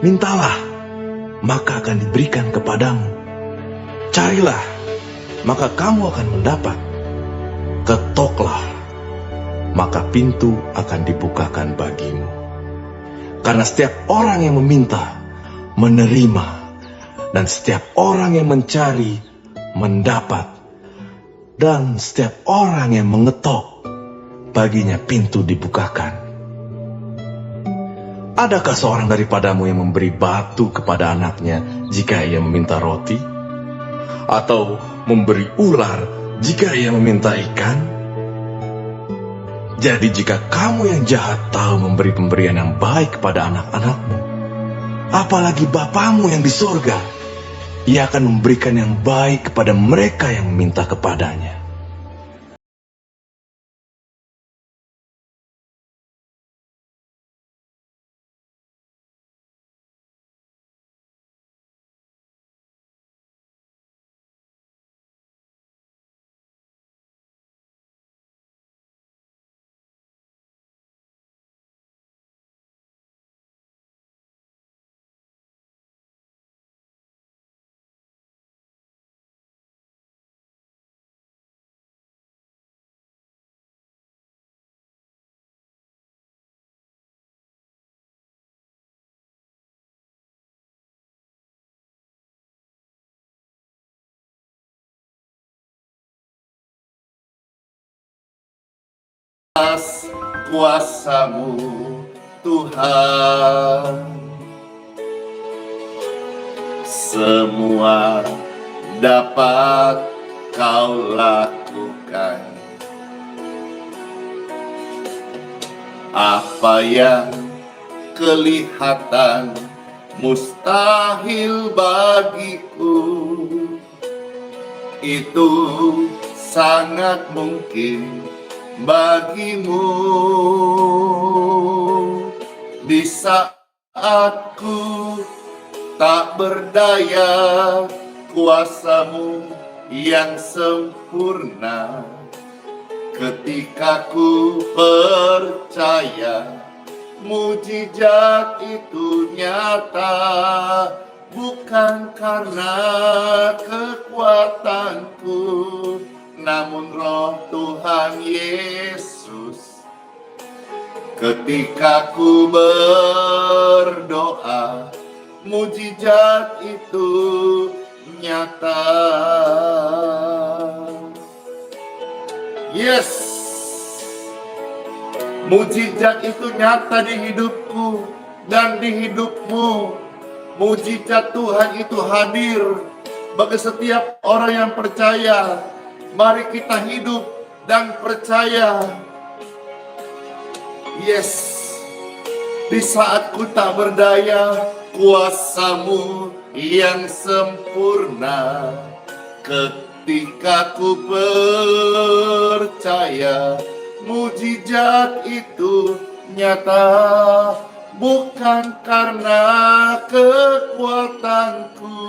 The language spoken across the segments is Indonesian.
Mintalah, maka akan diberikan kepadamu. Carilah, maka kamu akan mendapat. Ketoklah, maka pintu akan dibukakan bagimu. Karena setiap orang yang meminta, menerima, dan setiap orang yang mencari, mendapat. Dan setiap orang yang mengetok, baginya pintu dibukakan. Adakah seorang daripadamu yang memberi batu kepada anaknya jika ia meminta roti? Atau memberi ular jika ia meminta ikan? Jadi jika kamu yang jahat tahu memberi pemberian yang baik kepada anak-anakmu, apalagi Bapamu yang di sorga, Ia akan memberikan yang baik kepada mereka yang meminta kepadanya. Kuasa-Mu Tuhan, semua dapat Kau lakukan. Apa yang kelihatan mustahil bagiku, itu sangat mungkin bagimu. Di saat ku tak berdaya, kuasa-Mu yang sempurna. Ketika ku percaya, mujizat itu nyata, bukan karena kekuatanku, namun Roh Tuhan Yesus. Ketika ku berdoa, mujizat itu nyata. Yes, mujizat itu nyata di hidupku dan di hidupmu. Mujizat Tuhan itu hadir bagi setiap orang yang percaya. Mari kita hidup dan percaya. Yes, di saat ku tak berdaya, kuasa-Mu yang sempurna. Ketika ku percaya, mujizat itu nyata, bukan karena kekuatanku,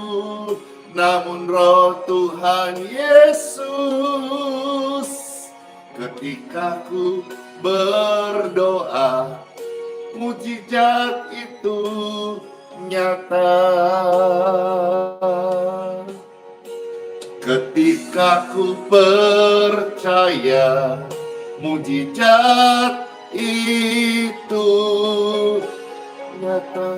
namun Roh Tuhan Yesus. Ketika ku berdoa, mujizat itu nyata. Ketika ku percaya, mujizat itu nyata.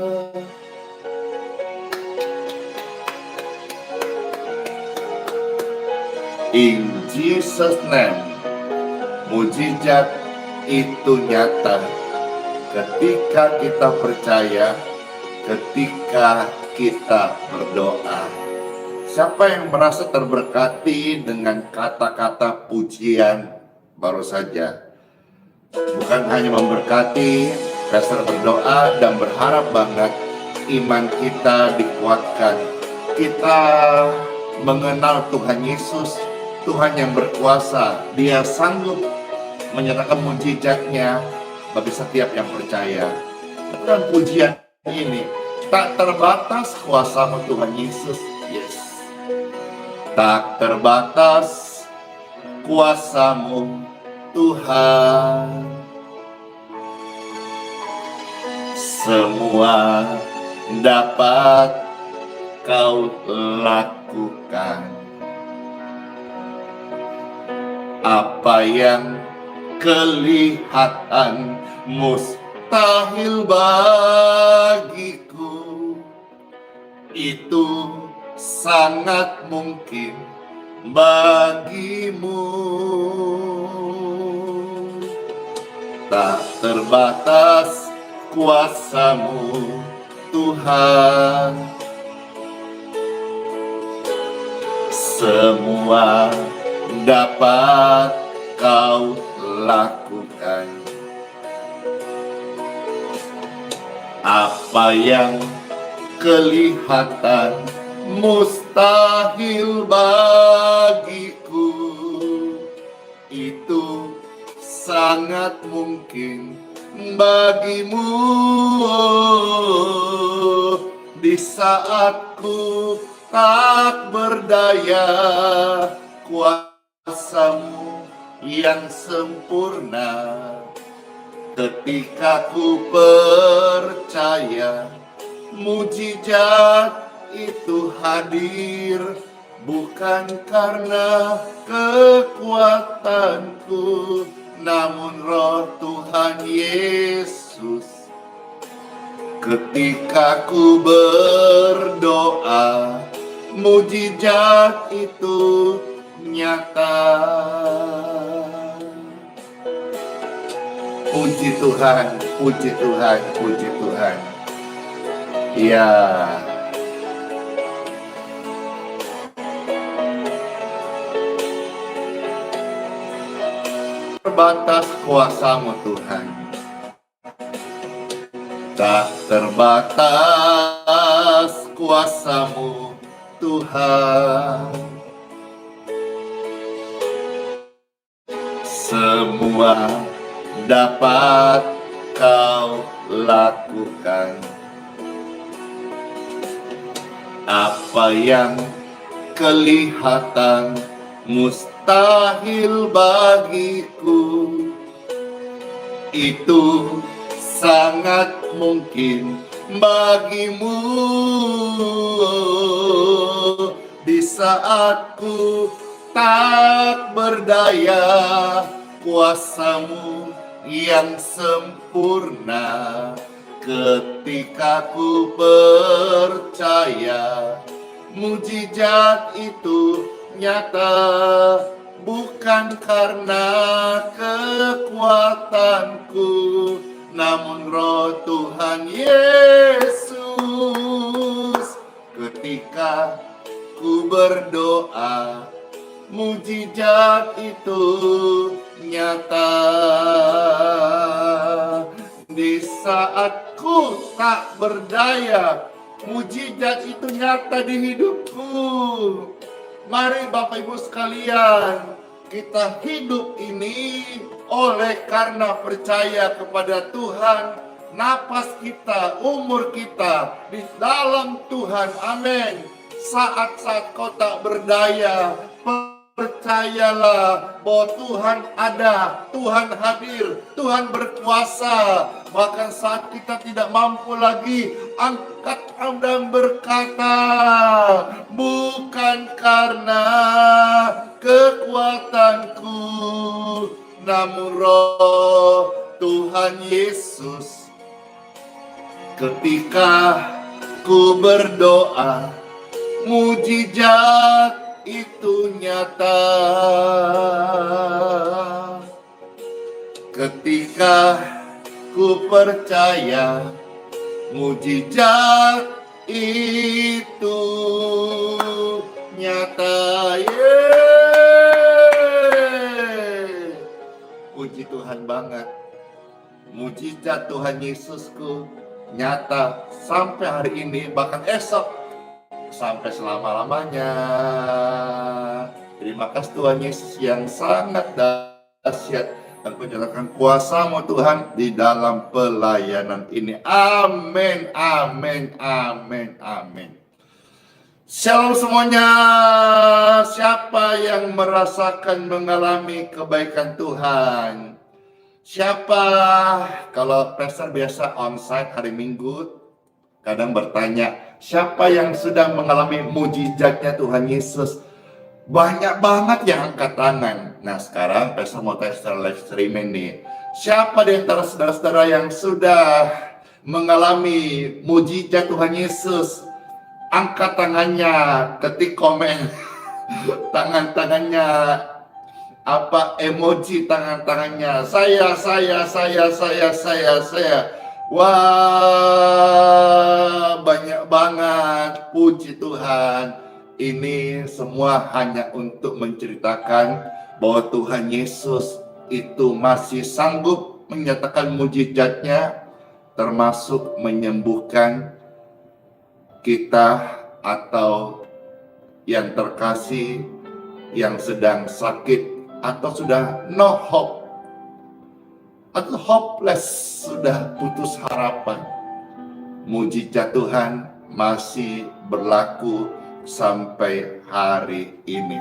In Jesus' name, mujizat itu nyata ketika kita percaya, ketika kita berdoa. Siapa yang merasa terberkati dengan kata-kata pujian baru saja? Bukan hanya memberkati, Pastor berdoa dan berharap banget iman kita dikuatkan. Kita mengenal Tuhan Yesus, Tuhan yang berkuasa. Dia sanggup menyerahkan mujizatnya bagi setiap yang percaya. Dan pujian ini tak terbatas kuasa-Mu Tuhan Yesus. Yes, tak terbatas kuasa-Mu Tuhan. Semua dapat kau lakukan. Apa yang kelihatan mustahil bagiku, itu sangat mungkin bagimu. Tak terbatas kuasa-Mu, Tuhan. Semua dapat kau lakukan. Apa yang kelihatan mustahil bagiku, itu sangat mungkin bagimu. Di saat ku tak berdaya, kuasa-Mu yang sempurna. Ketika ku percaya, mujizat itu hadir, bukan karena kekuatanku, namun Roh Tuhan Yesus. Ketika ku berdoa, mujizat itu nyata. Puji Tuhan, puji Tuhan, puji Tuhan. Ya. Terbatas kuasa-Mu, Tuhan. Tak terbatas kuasa-Mu, Tuhan. Semua dapat kau lakukan. Apa yang kelihatan mustahil bagiku, itu sangat mungkin bagimu. Di saat ku tak berdaya, kuasa-Mu yang sempurna. Ketika ku percaya, mujizat itu nyata, bukan karena kekuatanku, namun Roh Tuhan Yesus. Ketika ku berdoa, mujizat itu nyata. Di saat ku tak berdaya, mujizat itu nyata di hidupku. Mari Bapak Ibu sekalian, kita hidup ini oleh karena percaya kepada Tuhan. Napas kita, umur kita di dalam Tuhan. Amin. Saat-saat kau tak berdaya, percayalah bahwa Tuhan ada, Tuhan hadir, Tuhan berkuasa. Bahkan saat kita tidak mampu lagi, angkat dan berkata, bukan karena kekuatanku, namun Roh Tuhan Yesus. Ketika ku berdoa, mujizat itu nyata. Ketika ku percaya, mujizat itu nyata. Yeay. Puji Tuhan banget. Mujizat Tuhan Yesusku nyata sampai hari ini, bahkan esok, sampai selama-lamanya. Terima kasih Tuhan Yesus yang sangat dahsyat, dan menyerahkan kuasa-Mu Tuhan di dalam pelayanan ini. Amin, amin, amin, amin. Shalom semuanya. Siapa yang merasakan mengalami kebaikan Tuhan? Siapa? Kalau pastor biasa onsite hari Minggu, kadang bertanya, siapa yang sudah mengalami mujizatnya Tuhan Yesus? Banyak banget yang angkat tangan. Nah sekarang Pastor mau tanya secara live streaming nih. Siapa di antara saudara-saudara yang sudah mengalami mujizat Tuhan Yesus? Angkat tangannya, ketik komen tangan-tangannya, apa emoji tangan-tangannya. Saya. Wah, banyak banget. Puji Tuhan. Ini semua hanya untuk menceritakan bahwa Tuhan Yesus itu masih sanggup menyatakan mujizatnya, termasuk menyembuhkan kita atau yang terkasih yang sedang sakit atau sudah no hope atau hopeless, sudah putus harapan. Mujizat Tuhan masih berlaku sampai hari ini.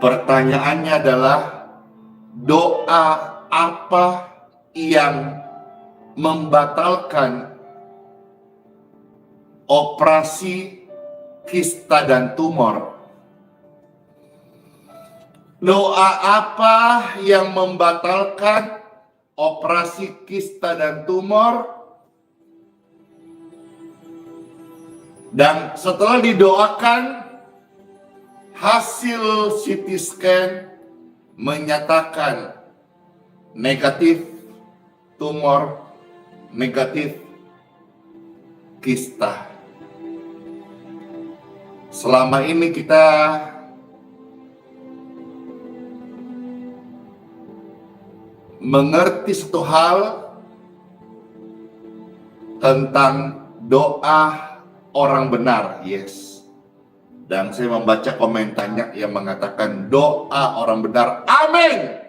Pertanyaannya adalah, doa apa yang membatalkan operasi kista dan tumor? Doa apa yang membatalkan operasi kista dan tumor? Dan setelah didoakan, hasil CT scan menyatakan negatif tumor, negatif kista. Selama ini kita mengerti satu hal tentang doa orang benar, yes. Dan saya membaca komentarnya yang mengatakan doa orang benar, amin.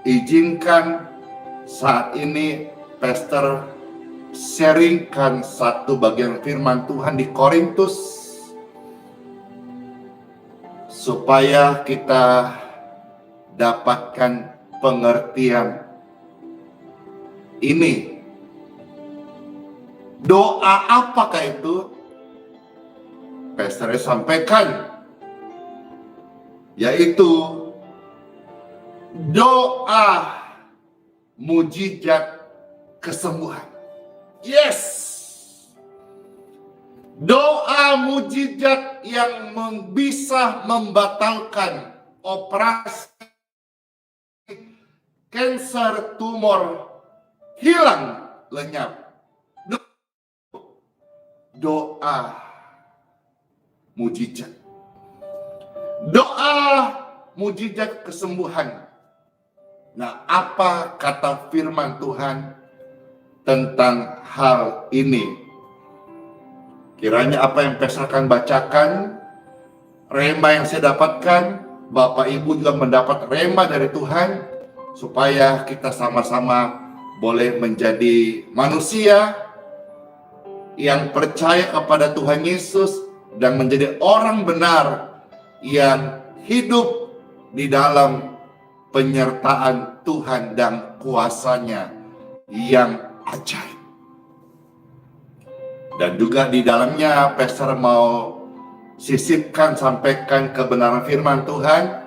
Izinkan saat ini Pastor sharingkan satu bagian firman Tuhan di Korintus supaya kita dapatkan pengertian ini. Doa apakah itu? Pastor sampaikan, yaitu doa mujizat kesembuhan. Yes, doa mujizat yang bisa membatalkan operasi kanker tumor hilang lenyap. Doa mujizat. Doa mujizat kesembuhan. Nah, apa kata firman Tuhan tentang hal ini? Kiranya apa yang Pastor akan bacakan, rema yang saya dapatkan, Bapak Ibu juga mendapat rema dari Tuhan, supaya kita sama-sama boleh menjadi manusia yang percaya kepada Tuhan Yesus dan menjadi orang benar yang hidup di dalam penyertaan Tuhan dan kuasanya yang ajaib. Dan juga di dalamnya Pastor mau sisipkan, sampaikan kebenaran firman Tuhan.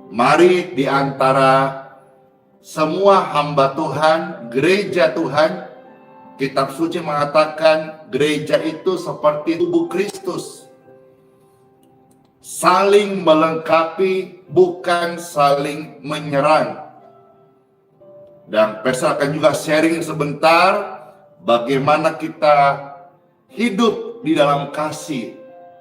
Mari di antara semua hamba Tuhan, gereja Tuhan, Kitab suci mengatakan gereja itu seperti tubuh Kristus, saling melengkapi, bukan saling menyerang. Dan Pastor akan juga sharing sebentar bagaimana kita hidup di dalam kasih,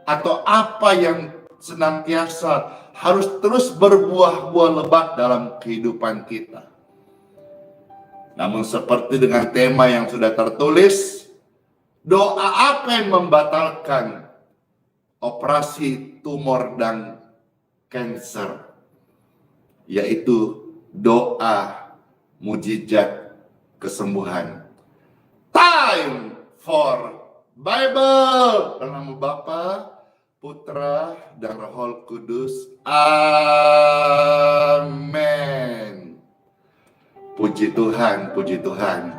atau apa yang senantiasa harus terus berbuah-buah lebat dalam kehidupan kita. Namun seperti dengan tema yang sudah tertulis, doa apa yang membatalkan operasi tumor dan kanker? Yaitu doa mujizat kesembuhan. Time for Bible. Dalam nama Bapa, Putra, dan Roh Kudus. Amin. Puji Tuhan, puji Tuhan.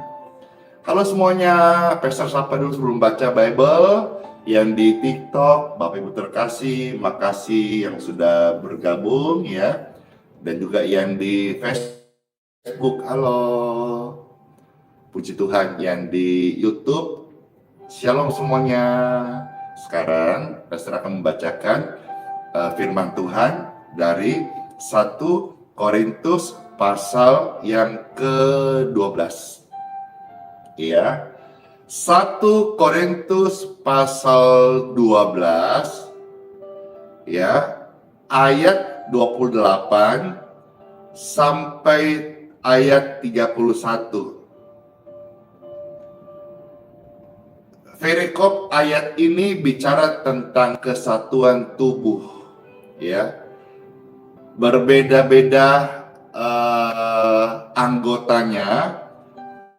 Halo semuanya, Pastor sapa dulu sebelum baca Bible. Yang di TikTok, Bapak Ibu terkasih, makasih yang sudah bergabung ya. Dan juga yang di Facebook, halo. Puji Tuhan, yang di YouTube, Shalom semuanya. Sekarang Pastor akan membacakan firman Tuhan dari 1 Korintus pasal yang ke-12. Ya. 1 Korintus pasal 12 ya, ayat 28 sampai ayat 31. Perikop ayat ini bicara tentang kesatuan tubuh ya. Berbeda-beda anggotanya,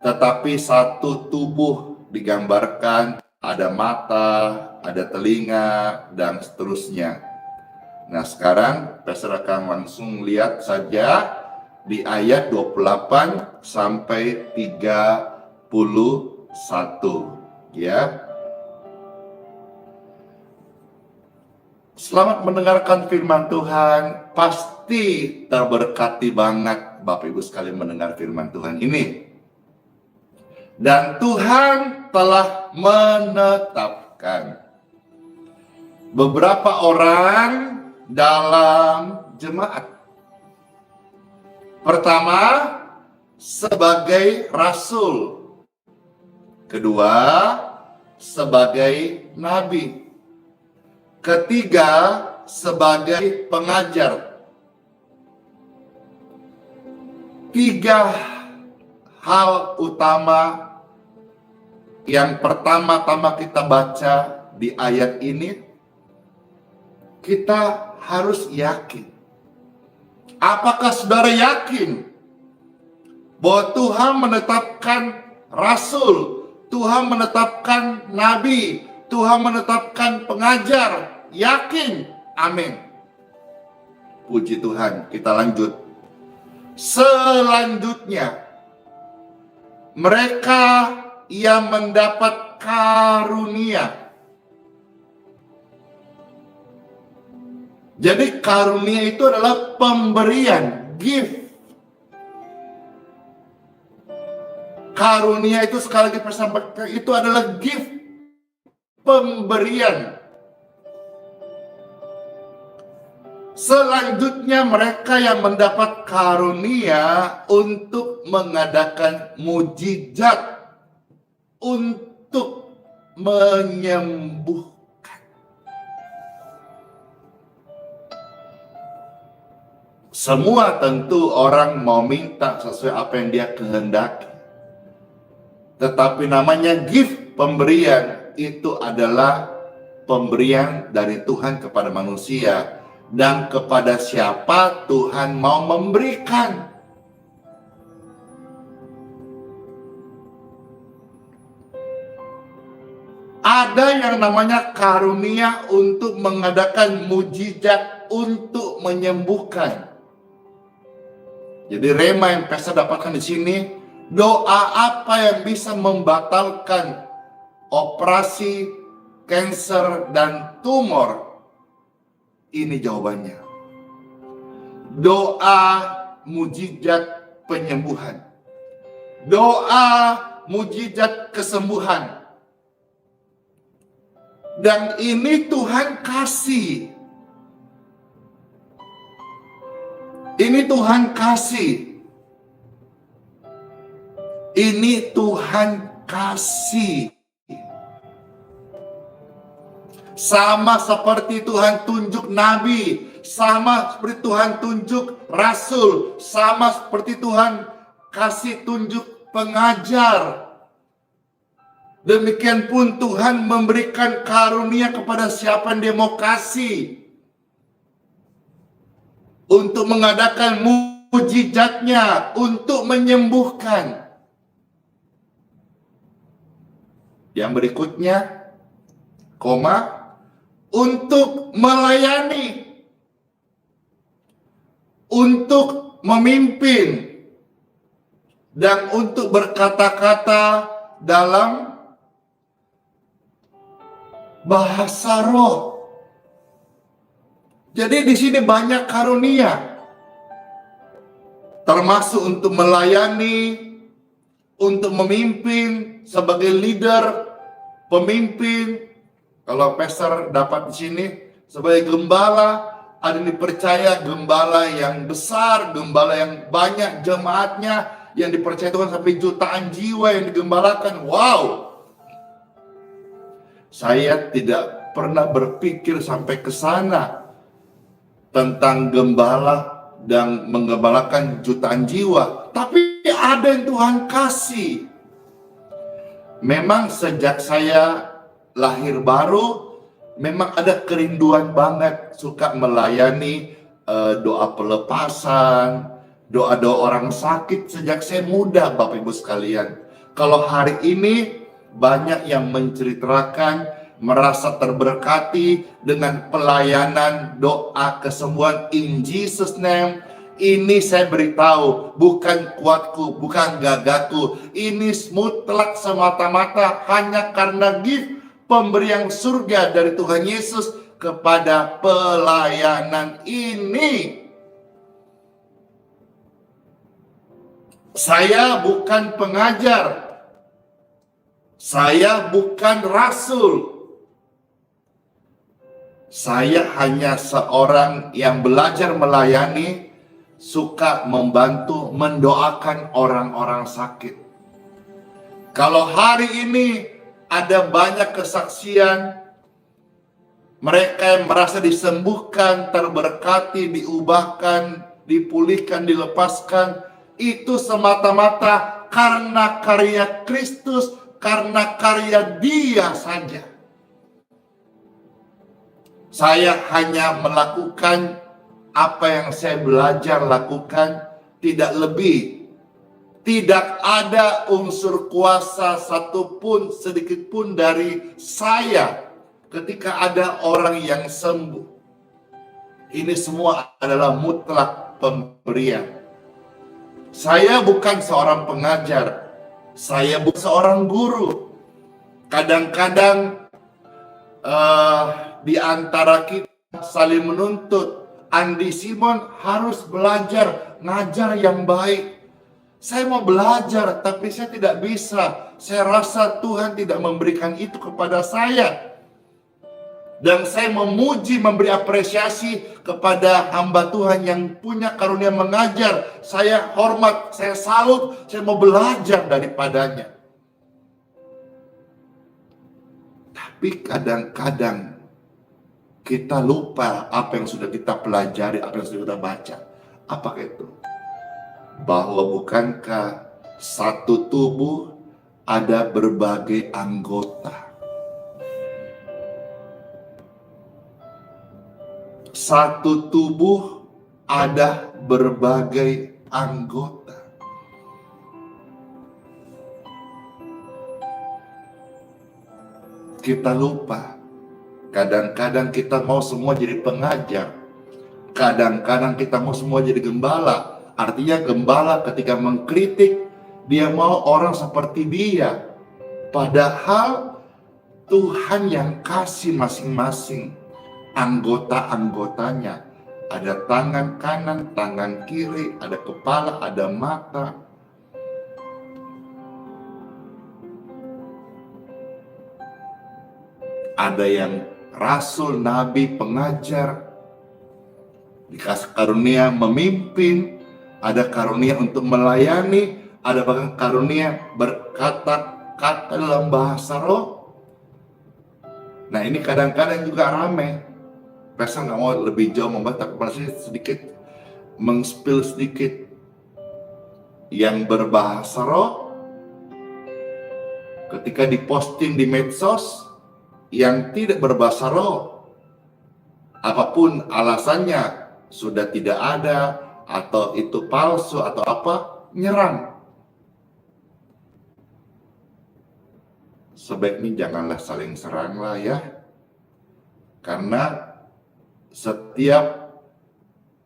tetapi satu tubuh digambarkan, ada mata, ada telinga, dan seterusnya. Nah sekarang Pastor akan langsung lihat saja di ayat 28 sampai 31 ya. Selamat mendengarkan firman Tuhan. Pasti terberkati banget Bapak Ibu sekalian mendengar firman Tuhan ini. Dan Tuhan telah menetapkan beberapa orang dalam jemaat. Pertama, sebagai rasul. Kedua, sebagai nabi. Ketiga, sebagai pengajar. Tiga hal utama yang pertama-tama kita baca di ayat ini, kita harus yakin. Apakah saudara yakin bahwa Tuhan menetapkan rasul, Tuhan menetapkan nabi, Tuhan menetapkan pengajar? Yakin? Amin. Puji Tuhan. Kita lanjut. Selanjutnya, mereka yang mendapat karunia. Jadi karunia itu adalah pemberian, gift. Karunia itu sekali lagi persampaikan, itu adalah gift, pemberian. Selanjutnya mereka yang mendapat karunia untuk mengadakan mujizat, untuk menyembuhkan. Semua tentu orang mau minta sesuai apa yang dia kehendaki. Tetapi namanya gift, pemberian, itu adalah pemberian dari Tuhan kepada manusia. Dan kepada siapa Tuhan mau memberikan. Ada yang namanya karunia untuk mengadakan mujizat, untuk menyembuhkan. Jadi rema yang Pastor dapatkan di sini, doa apa yang bisa membatalkan operasi, kanker, dan tumor? Ini jawabannya. Doa mujizat penyembuhan. Doa mujizat kesembuhan. Dan ini Tuhan kasih. Ini Tuhan kasih. Ini Tuhan kasih. Sama seperti Tuhan tunjuk nabi, sama seperti Tuhan tunjuk rasul, sama seperti Tuhan kasih tunjuk pengajar. Demikian pun Tuhan memberikan karunia kepada siapa yang dia mau kasih untuk mengadakan mujizatnya, untuk menyembuhkan. Yang berikutnya, untuk melayani, untuk memimpin, dan untuk berkata-kata dalam bahasa roh. Jadi di sini banyak karunia, termasuk untuk melayani, untuk memimpin sebagai leader, pemimpin. Kalau pastor dapat di sini sebagai gembala, ada yang dipercaya gembala yang besar, gembala yang banyak jemaatnya, yang dipercaya Tuhan sampai jutaan jiwa yang digembalakan. Wow! Saya tidak pernah berpikir sampai ke sana tentang gembala dan menggembalakan jutaan jiwa. Tapi ada yang Tuhan kasih. Memang sejak saya lahir baru, memang ada kerinduan banget suka melayani doa pelepasan, doa-doa orang sakit sejak saya muda, Bapak Ibu sekalian. Kalau hari ini banyak yang menceritakan merasa terberkati dengan pelayanan doa kesembuhan in Jesus name. Ini saya beritahu, bukan kuatku, bukan gagahku. Ini mutlak semata-mata hanya karena gift pemberian surga dari Tuhan Yesus kepada pelayanan ini. Saya bukan pengajar. Saya bukan rasul. Saya hanya seorang yang belajar melayani, suka membantu, mendoakan orang-orang sakit. Kalau hari ini ada banyak kesaksian, mereka yang merasa disembuhkan, terberkati, diubahkan, dipulihkan, dilepaskan, itu semata-mata karena karya Kristus, karena karya Dia saja. Saya hanya melakukan apa yang saya belajar lakukan, tidak lebih. Tidak ada unsur kuasa satupun, sedikit pun dari saya ketika ada orang yang sembuh. Ini semua adalah mutlak pemberian. Saya bukan seorang pengajar, saya bukan seorang guru. Kadang-kadang di antara kita saling menuntut. Andi Simon harus belajar ngajar yang baik. Saya mau belajar, tapi saya tidak bisa. Saya rasa Tuhan tidak memberikan itu kepada saya. Dan saya memuji, memberi apresiasi kepada hamba Tuhan yang punya karunia mengajar. Saya hormat, saya salut, saya mau belajar daripadanya. Tapi kadang-kadang kita lupa apa yang sudah kita pelajari, apa yang sudah kita baca. Apakah itu? Bahwa bukankah satu tubuh ada berbagai anggota. Satu tubuh ada berbagai anggota. Kita lupa. Kadang-kadang kita mau semua jadi pengajar. Kadang-kadang kita mau semua jadi gembala. Artinya gembala ketika mengkritik, dia mau orang seperti dia. Padahal Tuhan yang kasih masing-masing anggota-anggotanya. Ada tangan kanan, tangan kiri, ada kepala, ada mata. Ada yang rasul, nabi, pengajar, dikasih karunia memimpin, ada karunia untuk melayani, ada bahkan karunia berkata-kata dalam bahasa roh. Nah ini kadang-kadang juga rame. Pastor nggak mau lebih jauh membahas, tapi sedikit meng-spill sedikit. Yang berbahasa roh, ketika diposting di medsos, yang tidak berbahasa roh, apapun alasannya, sudah tidak ada, atau itu palsu, atau apa, nyerang. Sebaiknya janganlah saling serang lah ya. Karena setiap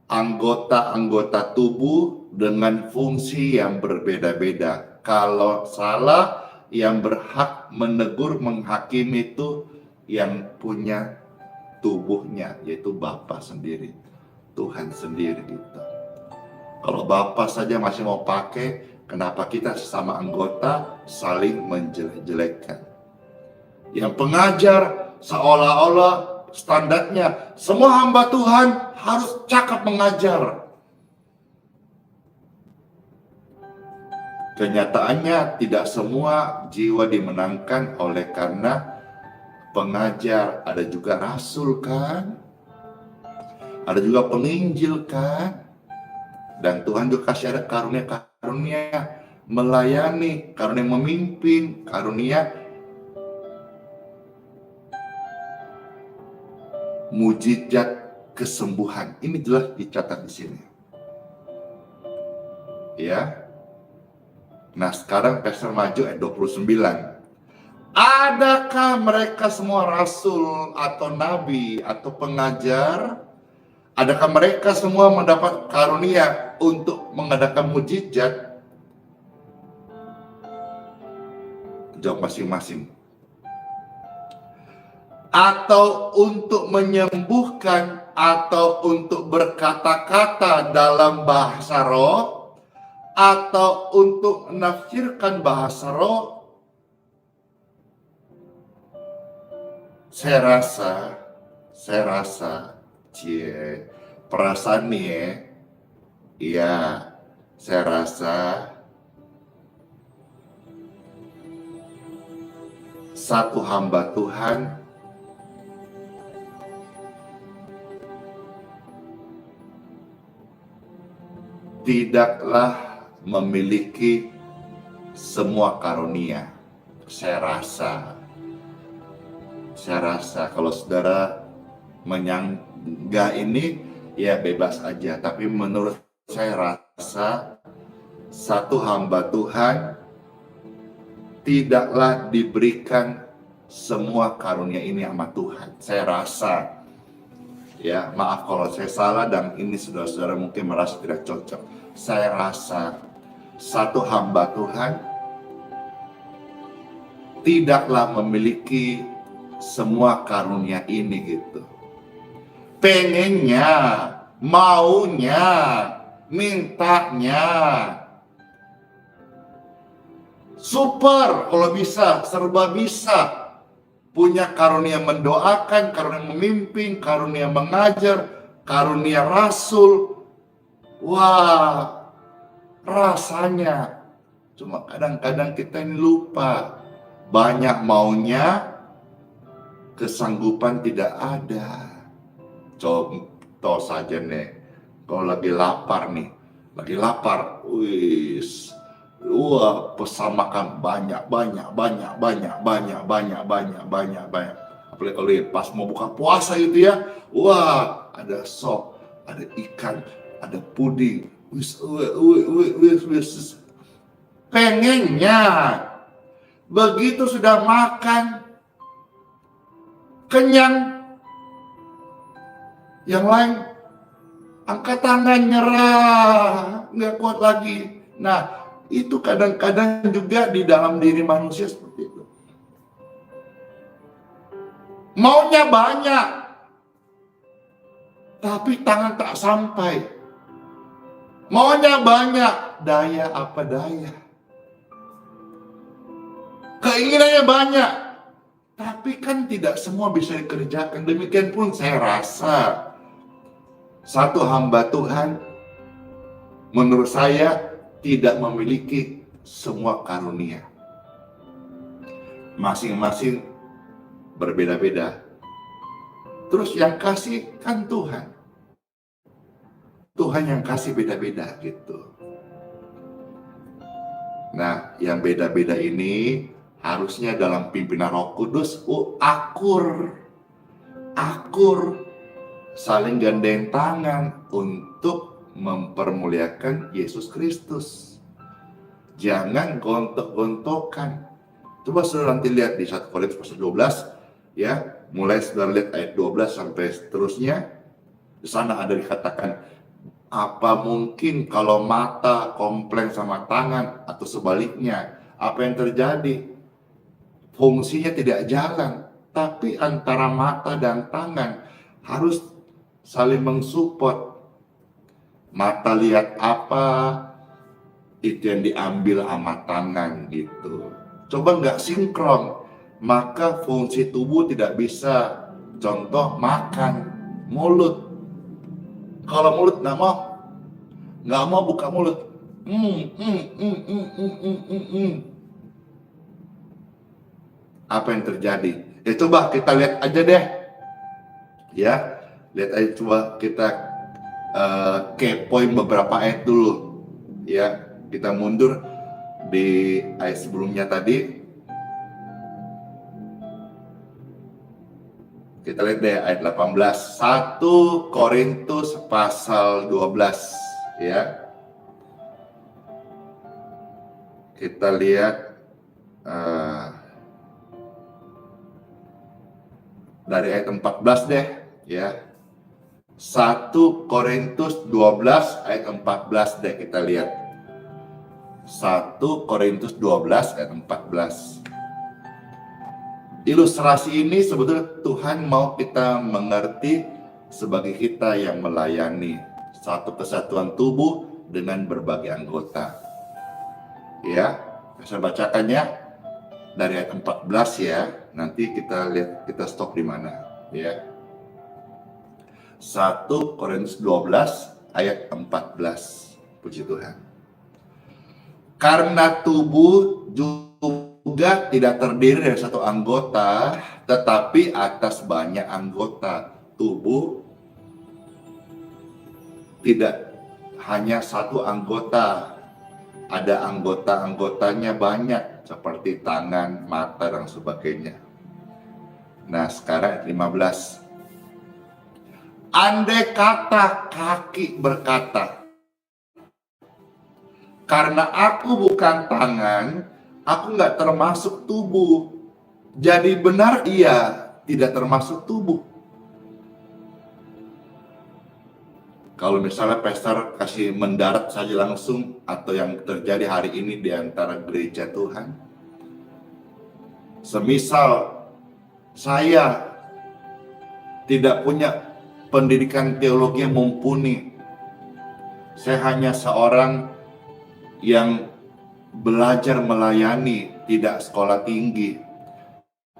anggota-anggota tubuh dengan fungsi yang berbeda-beda. Kalau salah, yang berhak menegur, menghakimi itu yang punya tubuhnya, yaitu Bapa sendiri, Tuhan sendiri gitu. Kalau Bapa saja masih mau pakai, kenapa kita sesama anggota saling menjelek-jelekkan? Yang pengajar seolah-olah standarnya semua hamba Tuhan harus cakap mengajar. Kenyataannya tidak semua jiwa dimenangkan oleh karena pengajar. Ada juga rasul kan, ada juga penginjil kan, dan Tuhan juga kasih ada karunia-karunia melayani, karunia memimpin, karunia mujizat kesembuhan. Ini jelas dicatat di sini. Ya. Nah, sekarang Pastor maju ayat 29. Adakah mereka semua rasul atau nabi atau pengajar? Adakah mereka semua mendapat karunia untuk mengadakan mujizat? Jawab masing-masing. Atau untuk menyembuhkan, atau untuk berkata-kata dalam bahasa roh, atau untuk menafsirkan bahasa roh. Saya rasa, perasaan nih ya, saya rasa satu hamba Tuhan tidaklah memiliki semua karunia. Saya rasa kalau saudara menyanggah ini ya bebas aja, tapi menurut saya rasa satu hamba Tuhan tidaklah diberikan semua karunia ini sama Tuhan. Saya rasa, ya maaf kalau saya salah dan ini saudara-saudara mungkin merasa tidak cocok. Saya rasa satu hamba Tuhan tidaklah memiliki semua karunia ini gitu. Pengennya, maunya, mintanya super, kalau bisa, serba bisa. Punya karunia mendoakan, karunia memimpin, karunia mengajar, karunia rasul. Wah, rasanya. Cuma kadang-kadang kita ini lupa. Banyak maunya, kesanggupan tidak ada. Contoh saja nih, kalau lagi lapar, wah, pesan makan banyak. Apalagi kalau pas mau buka puasa gitu ya, wah, ada sop, ada ikan, ada puding, pengennya begitu sudah makan kenyang, yang lain angkat tangan nyerah, nggak kuat lagi. Nah, itu kadang-kadang juga di dalam diri manusia seperti itu. Maunya banyak, tapi tangan tak sampai. Maunya banyak, daya apa daya. Keinginannya banyak, tapi kan tidak semua bisa dikerjakan. Demikian pun saya rasa satu hamba Tuhan menurut saya tidak memiliki semua karunia. Masing-masing berbeda-beda. Terus yang kasih kan Tuhan. Tuhan yang kasih beda-beda gitu. Nah, yang beda-beda ini harusnya dalam pimpinan Roh Kudus akur, saling gandeng tangan untuk mempermuliakan Yesus Kristus. Jangan gontok-gontokan. Coba saudara nanti lihat di 1 Korintus pasal 12 ya, mulai saudara lihat ayat 12 sampai seterusnya. Di sana ada dikatakan Apa mungkin kalau mata komplain sama tangan atau sebaliknya? Apa yang terjadi? Fungsinya tidak jalan, tapi antara mata dan tangan harus saling mensupport. Mata lihat apa, itu yang diambil sama tangan gitu. Coba nggak sinkron, maka fungsi tubuh tidak bisa. Contoh makan, mulut. Kalau mulut nggak mau buka mulut. Apa yang terjadi? Ya coba kita lihat aja deh. Ya, lihat aja, coba kita kepoin beberapa ayat dulu. Ya, kita mundur di ayat sebelumnya tadi. Kita lihat deh ayat 18. 1 Korintus pasal 12, ya. Kita lihat dari ayat 14 deh, ya. 1 Korintus 12 ayat 14 deh kita lihat. 1 Korintus 12 ayat 14. Ilustrasi ini sebetulnya Tuhan mau kita mengerti sebagai kita yang melayani satu kesatuan tubuh dengan berbagai anggota. Ya, saya bacakannya dari ayat 14 ya. Nanti kita lihat kita stop di mana, ya. 1 Korintus 12 ayat 14. Puji Tuhan. Karena tubuh juga tidak terdiri dari satu anggota, tetapi atas banyak anggota. Tubuh tidak hanya satu anggota, ada anggota-anggotanya banyak, seperti tangan, mata, dan sebagainya. Nah, sekarang 15. Andai kata kaki berkata, karena aku bukan tangan, aku nggak termasuk tubuh. Jadi benar ia tidak termasuk tubuh. Kalau misalnya pastor kasih mendarat saja langsung, atau yang terjadi hari ini di antara gereja Tuhan. Semisal saya tidak punya pendidikan teologi yang mumpuni. Saya hanya seorang yang belajar melayani, tidak sekolah tinggi.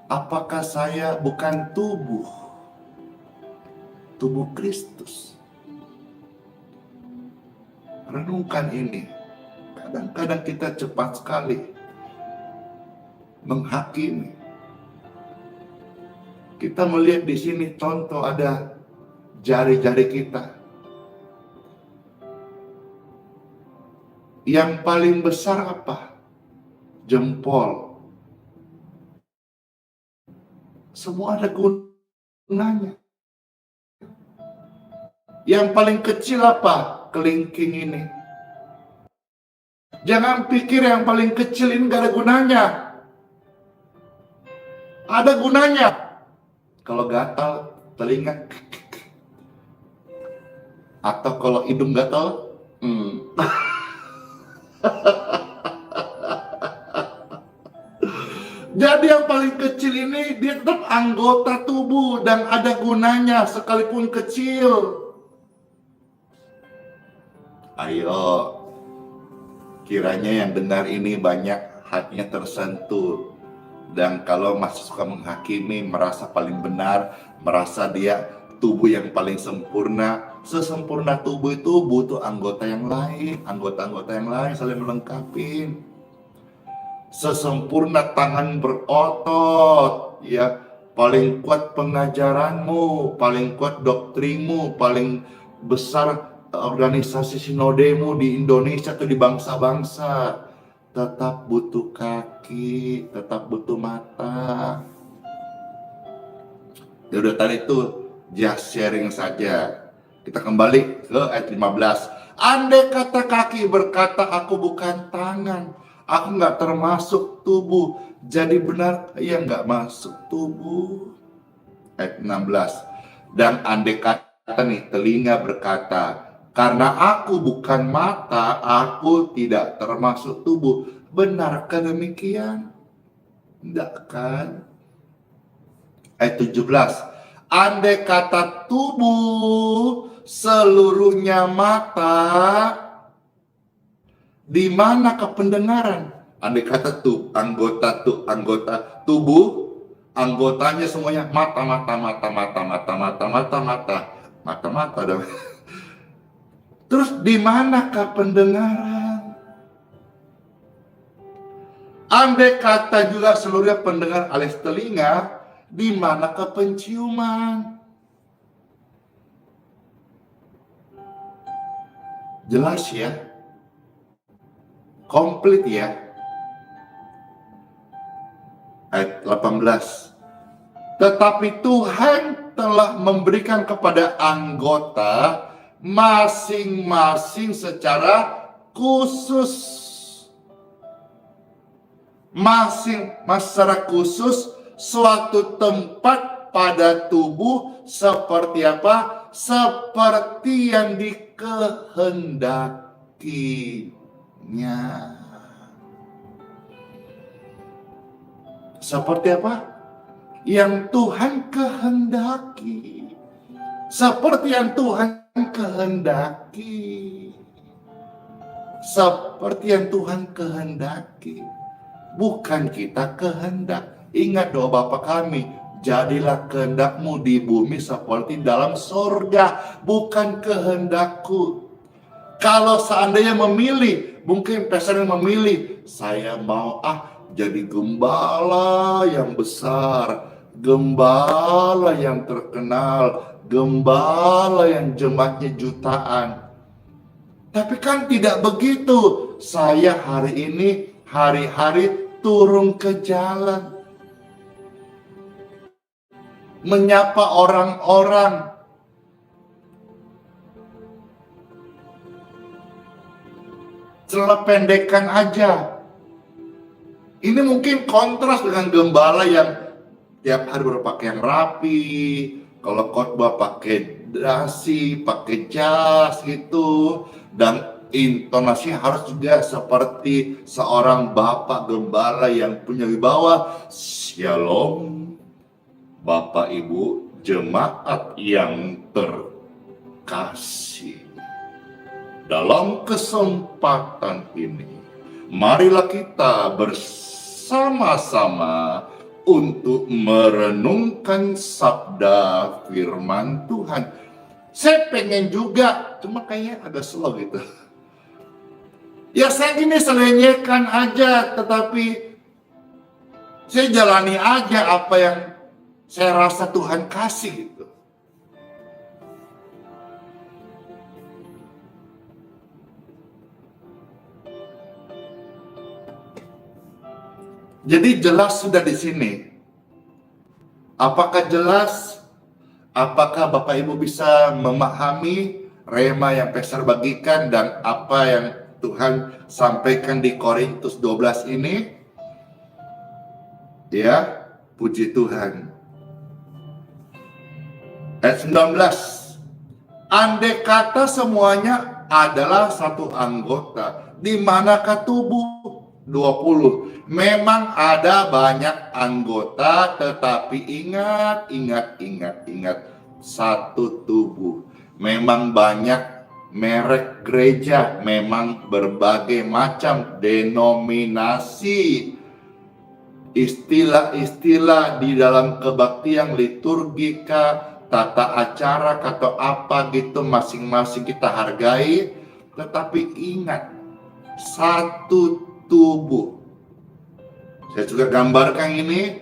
Apakah saya bukan tubuh Kristus? Renungkan ini. Kadang-kadang kita cepat sekali menghakimi. Kita melihat di sini contoh ada jari-jari kita. Yang paling besar apa? Jempol. Semua ada gunanya. Yang paling kecil apa? Kelingking ini. Jangan pikir yang paling kecil ini gak ada gunanya. Ada gunanya. Kalau gatal telinga, atau kalau hidung gatal, Jadi yang paling kecil ini dia tetap anggota tubuh dan ada gunanya sekalipun kecil. Ayo, kiranya yang dengar ini banyak hatinya tersentuh. Dan kalau masih suka menghakimi, merasa paling benar, merasa dia tubuh yang paling sempurna. Sesempurna tubuh itu butuh anggota yang lain, anggota-anggota yang lain saling melengkapi. Sesempurna tangan berotot, ya, paling kuat pengajaranmu, paling kuat doktrinmu, paling besar organisasi sinodemu di Indonesia atau di bangsa-bangsa, tetap butuh kaki, tetap butuh mata. Ya udah, tadi itu just sharing saja. Kita kembali ke ayat 15. Andai kata kaki berkata aku bukan tangan, aku nggak termasuk tubuh, jadi benar ia nggak masuk tubuh. Ayat 16. Dan andai kata nih telinga berkata Karena aku bukan mata, aku tidak termasuk tubuh. Benarkah demikian? Tidak kan? Ayat 17. Andai kata tubuh seluruhnya mata, di mana pendengaran? Andai kata anggota tubuh, anggotanya semuanya mata. Terus di manakah pendengaran? Andai kata juga seluruhnya pendengar alias telinga, di manakah penciuman? Jelas ya? Komplit ya? Ayat 18. Tetapi Tuhan telah memberikan kepada anggota masing-masing secara khusus. Secara khusus suatu tempat pada tubuh seperti apa? Seperti yang dikehendakinya. Seperti apa? Yang Tuhan kehendaki. Seperti yang Tuhan kehendaki. Seperti yang Tuhan kehendaki. Bukan kita kehendak. Ingat doa Bapa kami, jadilah kehendakmu di bumi seperti dalam sorga. Bukan kehendakku. Kalau seandainya memilih, mungkin Pesan memilih, saya mau jadi gembala yang besar, gembala yang terkenal, gembala yang jemaatnya jutaan. Tapi kan tidak begitu. Saya hari ini, hari-hari turun ke jalan, menyapa orang-orang, celana pendekan aja. Ini mungkin kontras dengan gembala yang tiap hari berpakaian rapi, kalau khotbah pakai dasi, pakai jas gitu, dan intonasi harus juga seperti seorang bapak gembala yang punya wibawa. Shalom, Bapak Ibu jemaat yang terkasih. Dalam kesempatan ini, marilah kita bersama-sama untuk merenungkan sabda firman Tuhan. Saya pengen juga, cuma kayaknya agak slow gitu. Ya saya ini selenyekan aja, tetapi saya jalani aja apa yang saya rasa Tuhan kasih gitu. Jadi jelas sudah di sini. Apakah jelas? Apakah Bapak Ibu bisa memahami rema yang Peser bagikan dan apa yang Tuhan sampaikan di Korintus 12 ini? Ya, puji Tuhan. Ayat 19. Andai kata semuanya adalah satu anggota, di manakah tubuh? 20. Memang ada banyak anggota, tetapi ingat, satu tubuh. Memang banyak merek gereja, memang berbagai macam denominasi, istilah-istilah di dalam kebaktian, liturgika, tata acara, atau apa gitu, masing-masing kita hargai. Tetapi ingat, satu tubuh. Saya juga gambarkan ini,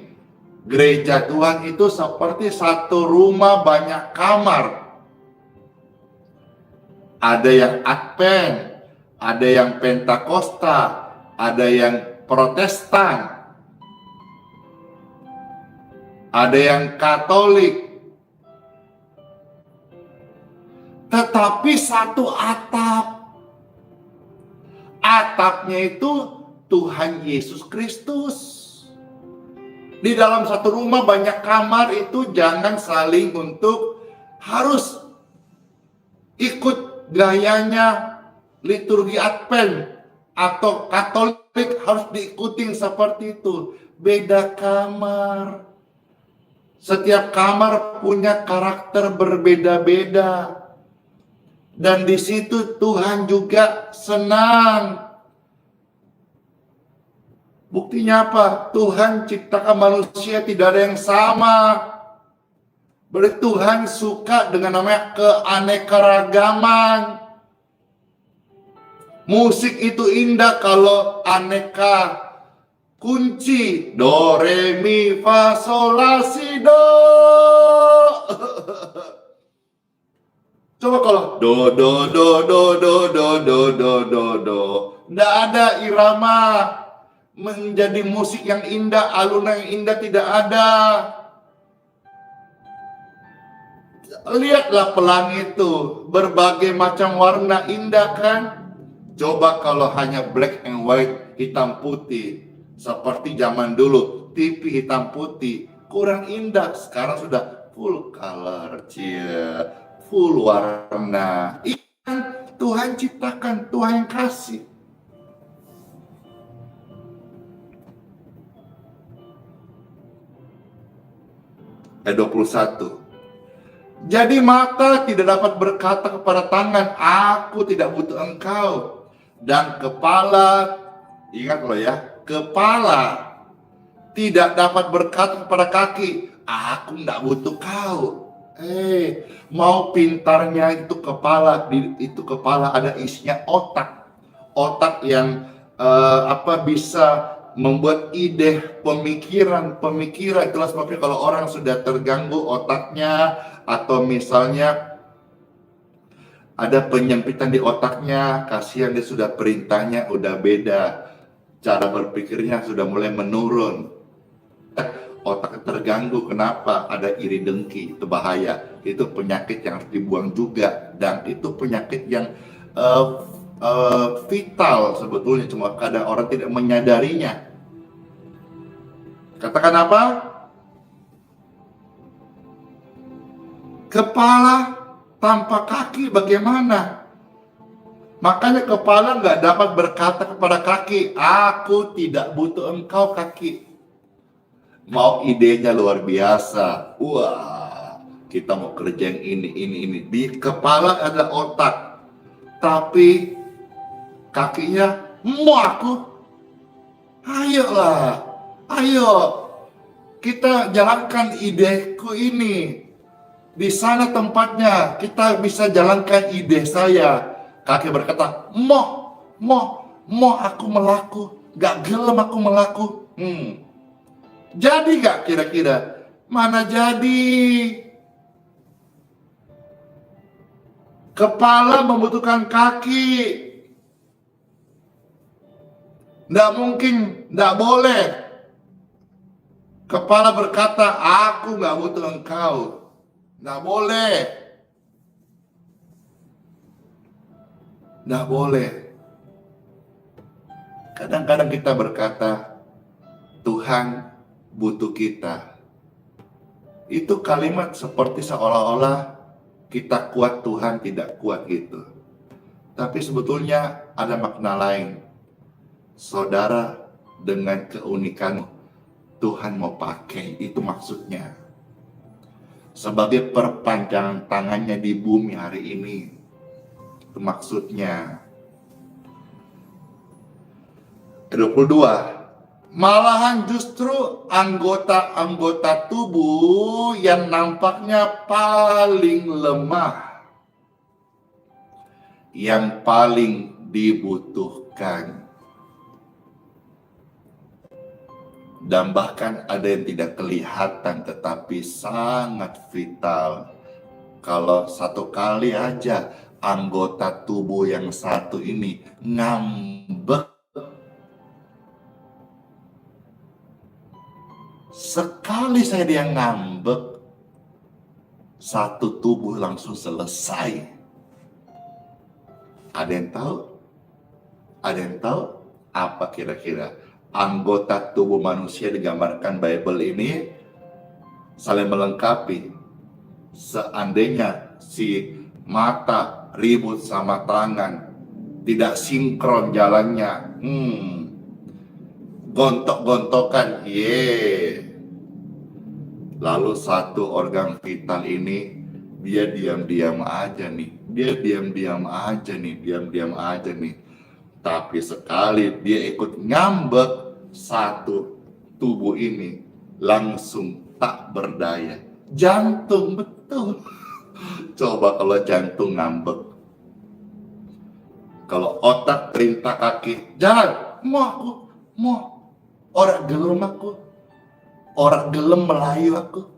gereja Tuhan itu seperti satu rumah banyak kamar. Ada yang Advent, ada yang Pentakosta, ada yang Protestan, ada yang Katolik. Tetapi satu atap. Atapnya itu Tuhan Yesus Kristus. Di dalam satu rumah banyak kamar itu jangan saling untuk harus ikut gayanya liturgi Advent atau Katolik harus diikutin seperti itu. Beda kamar. Setiap kamar punya karakter berbeda-beda. Dan di situ Tuhan juga senang. Buktinya apa? Tuhan ciptakan manusia tidak ada yang sama. Berarti Tuhan suka dengan namanya keanekaragaman. Musik itu indah kalau aneka. Kunci do re mi fa sol la si do. Coba kalau do do do do do do do do do do. Nggak ada irama menjadi musik yang indah, alunan yang indah tidak ada. Lihatlah pelangi itu, berbagai macam warna indah kan? Coba kalau hanya black and white, hitam putih, seperti zaman dulu, TV hitam putih, kurang indah. Sekarang sudah full color, full warna. Ikan Tuhan ciptakan, Tuhan yang kasih. Ayat 21. Jadi mata tidak dapat berkata kepada tangan, aku tidak butuh engkau. Dan kepala, ingat loh ya, kepala tidak dapat berkata kepada kaki, aku tidak butuh kau. Mau pintarnya itu kepala, itu kepala ada isinya otak. Otak yang bisa membuat ide, pemikiran. Itulah sebabnya kalau orang sudah terganggu otaknya, atau misalnya ada penyempitan di otaknya, kasihan dia sudah perintahnya udah beda, cara berpikirnya sudah mulai menurun. Otak terganggu, kenapa? Ada iri dengki, itu bahaya. Itu penyakit yang harus dibuang juga, dan itu penyakit yang vital sebetulnya, cuma kadang orang tidak menyadarinya. Katakan apa? Kepala tanpa kaki bagaimana? Makanya kepala nggak dapat berkata kepada kaki, aku tidak butuh engkau kaki. Mau idenya luar biasa. Wah, kita mau kerja yang ini. Di kepala ada otak. Tapi kakinya, mau aku. Ayo. Kita jalankan ideku ini. Di sana tempatnya, kita bisa jalankan ide saya. Kaki berkata, mau aku melaku. Gak gelem aku melaku. Jadi gak kira-kira? Mana jadi? Kepala membutuhkan kaki. Nggak mungkin, nggak boleh. Kepala berkata, aku nggak butuh engkau. Nggak boleh. Nggak boleh. Kadang-kadang kita berkata, Tuhan butuh kita. Itu kalimat seperti seolah-olah kita kuat, Tuhan tidak kuat gitu. Tapi sebetulnya ada makna lain. Saudara, dengan keunikan Tuhan mau pakai, itu maksudnya. Sebagai perpanjangan tangannya di bumi hari ini. Itu maksudnya. 22. Malahan justru anggota-anggota tubuh yang nampaknya paling lemah, yang paling dibutuhkan. Dan bahkan ada yang tidak kelihatan tetapi sangat vital. Kalau satu kali aja anggota tubuh yang satu ini ngambek, sekali saya dia ngambek, satu tubuh langsung selesai. Ada yang tahu? Ada yang tahu apa kira-kira? Anggota tubuh manusia digambarkan Bible ini saling melengkapi. Seandainya si Mata ribut sama tangan, tidak sinkron jalannya. Gontok-gontokan, Lalu satu organ vital ini dia diam-diam aja nih, diam-diam aja nih. Tapi sekali dia ikut ngambek, satu tubuh ini langsung tak berdaya. Jantung, betul. Coba kalau jantung ngambek. Kalau otak perintah kaki, jalan, mau. Orang gelem aku. Orang gelem melayu aku.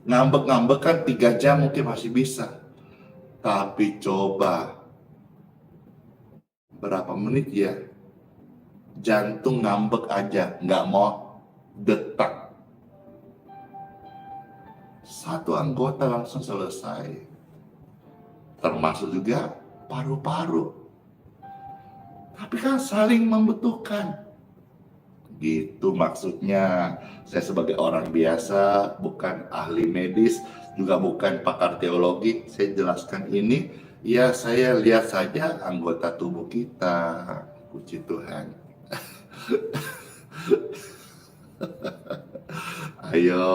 Ngambek-ngambek kan 3 jam mungkin masih bisa. Tapi coba berapa menit ya, jantung ngambek aja, nggak mau detak. Satu anggota langsung selesai. Termasuk juga paru-paru. Tapi kan saling membutuhkan. Gitu maksudnya. Saya sebagai orang biasa, bukan ahli medis, juga bukan pakar teologi, saya jelaskan ini, ya saya lihat saja anggota tubuh kita. Puji Tuhan. Ayo,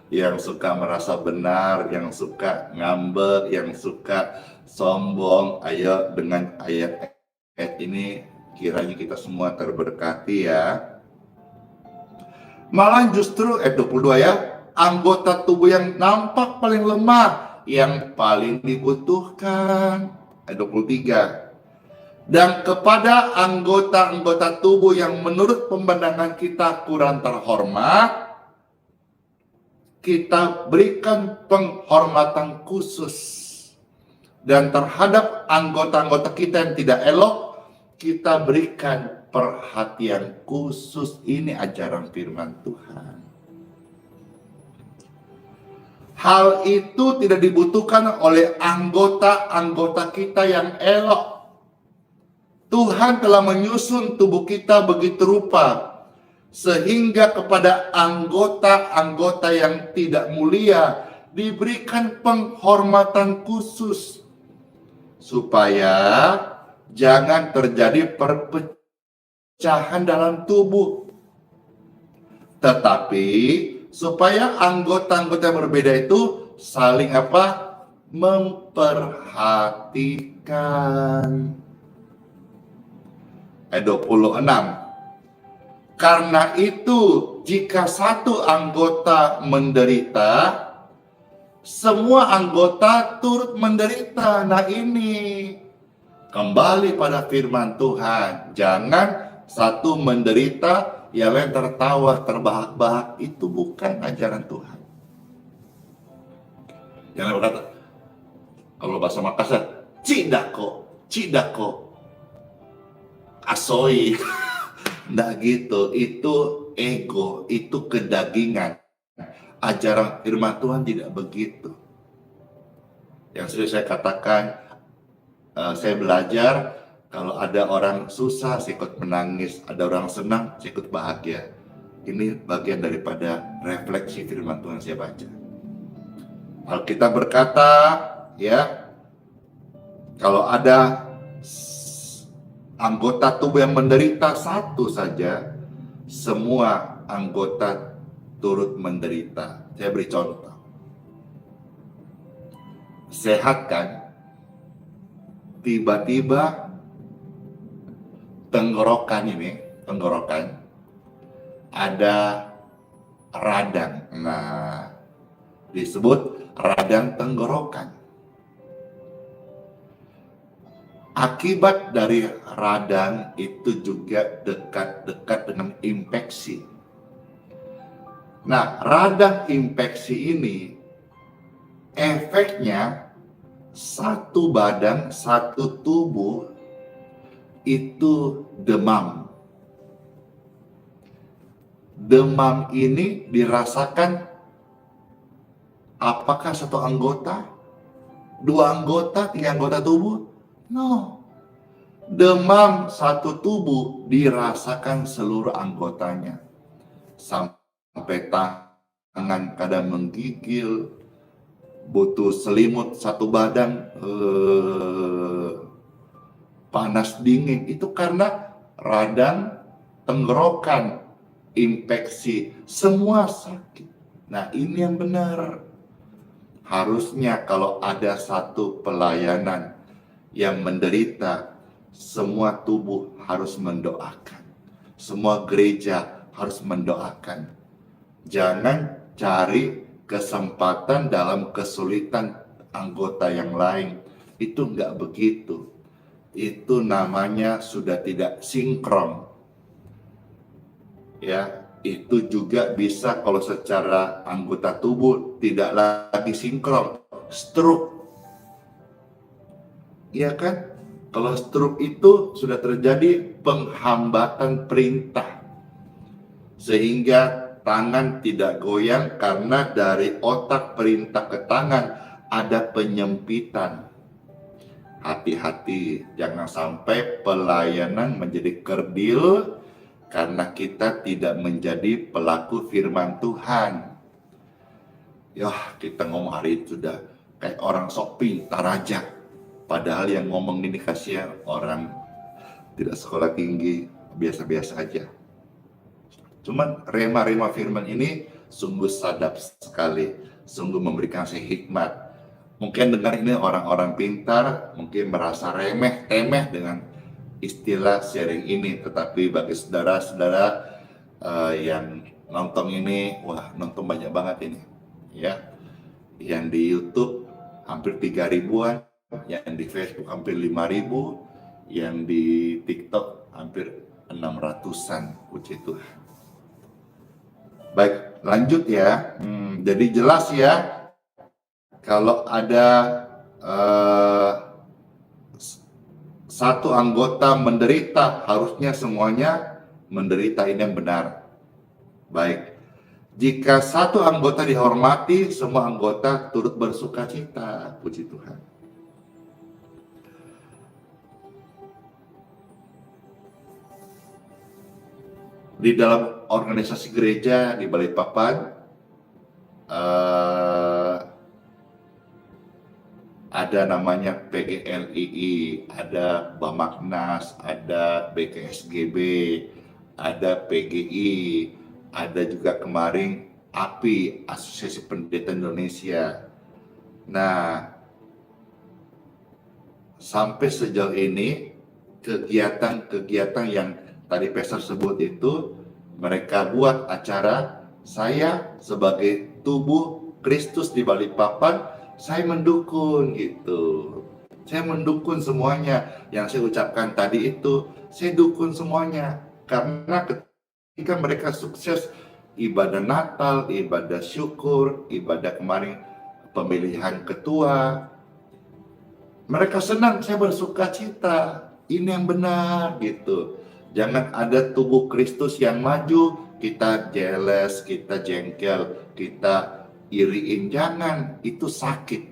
yang suka merasa benar, yang suka ngambek, yang suka sombong, ayo dengan ayat ini kiranya kita semua terberkati ya. Malah justru 22 ya, anggota tubuh yang nampak paling lemah, yang paling dibutuhkan. 23. Dan kepada anggota-anggota tubuh yang menurut pemandangan kita kurang terhormat, kita berikan penghormatan khusus. Dan terhadap anggota-anggota kita yang tidak elok, kita berikan perhatian khusus. Ini ajaran firman Tuhan. Hal itu tidak dibutuhkan oleh anggota-anggota kita yang elok. Tuhan telah menyusun tubuh kita begitu rupa, sehingga kepada anggota-anggota yang tidak mulia diberikan penghormatan khusus, supaya jangan terjadi perpecahan dalam tubuh, tetapi supaya anggota-anggota yang berbeda itu saling memperhatikan. 26. Karena itu jika satu anggota menderita, semua anggota turut menderita. Nah ini kembali pada firman Tuhan. Jangan satu menderita, yang lain tertawa, terbahak-bahak. Itu bukan ajaran Tuhan. Jangan berkata, kalau bahasa Makassar, cidako, asoi. Nggak gitu, itu ego, itu kedagingan. Ajaran firman Tuhan tidak begitu. Yang sudah saya katakan, saya belajar, kalau ada orang susah, saya ikut menangis. Ada orang senang, saya ikut bahagia. Ini bagian daripada refleksi firman Tuhan saya baca. Alkitab berkata, ya, kalau ada anggota tubuh yang menderita satu saja, semua anggota turut menderita. Saya beri contoh. Sehat kan? Tiba-tiba tenggorokan ada radang. Nah, disebut radang tenggorokan. Akibat dari radang itu juga dekat-dekat dengan infeksi. Nah, radang infeksi ini efeknya satu badan, satu tubuh itu demam. Demam ini dirasakan apakah satu anggota, 2 anggota, 3 anggota tubuh? No. Demam satu tubuh dirasakan seluruh anggotanya. Sampai tangan kadang menggigil, butuh selimut satu badan, panas dingin, itu karena radang tenggorokan, infeksi, semua sakit. Nah, ini yang benar. Harusnya kalau ada satu pelayanan yang menderita, semua tubuh harus mendoakan. Semua gereja harus mendoakan. Jangan cari kesempatan dalam kesulitan anggota yang lain. Itu enggak begitu. Itu namanya sudah tidak sinkron. Ya, itu juga bisa kalau secara anggota tubuh tidak lagi sinkron, stroke. Iya kan? Kalau stroke itu sudah terjadi penghambatan perintah, sehingga tangan tidak goyang karena dari otak perintah ke tangan ada penyempitan. Hati-hati, jangan sampai pelayanan menjadi kerdil karena kita tidak menjadi pelaku firman Tuhan. Yah, kita ngomong hari itu sudah kayak orang sok pintar aja. Padahal yang ngomong ini kasihan orang tidak sekolah tinggi, biasa-biasa aja. Cuman rema-rema firman ini sungguh sadap sekali, sungguh memberikan saya hikmat. Mungkin dengar ini orang-orang pintar, mungkin merasa remeh-temeh dengan istilah sharing ini, tetapi bagi saudara-saudara yang nonton ini, wah nonton banyak banget ini, ya. Yang di YouTube hampir 3.000-an, yang di Facebook hampir 5.000, yang di TikTok hampir 600-an, puji Tuhan. Baik, lanjut ya. Jadi jelas ya, kalau ada satu anggota menderita, harusnya semuanya menderita, ini yang benar. Baik, jika satu anggota dihormati, semua anggota turut bersuka cita, puji Tuhan. Di dalam organisasi gereja di Balikpapan, ada namanya PGLII, ada Bamaknas, ada BKSGB, ada PGI, ada juga kemarin API, Asosiasi Pendeta Indonesia. Nah, sampai sejauh ini kegiatan-kegiatan yang tadi Pastor sebut itu, mereka buat acara, saya sebagai tubuh Kristus di Balikpapan, saya mendukung gitu. Saya mendukung semuanya yang saya ucapkan tadi itu, saya dukung semuanya. Karena ketika mereka sukses ibadah Natal, ibadah syukur, ibadah kemarin pemilihan ketua, mereka senang, saya bersuka cita. Ini yang benar gitu. Jangan ada tubuh Kristus yang maju, kita jealous, kita jengkel, kita iriin. Jangan, itu sakit.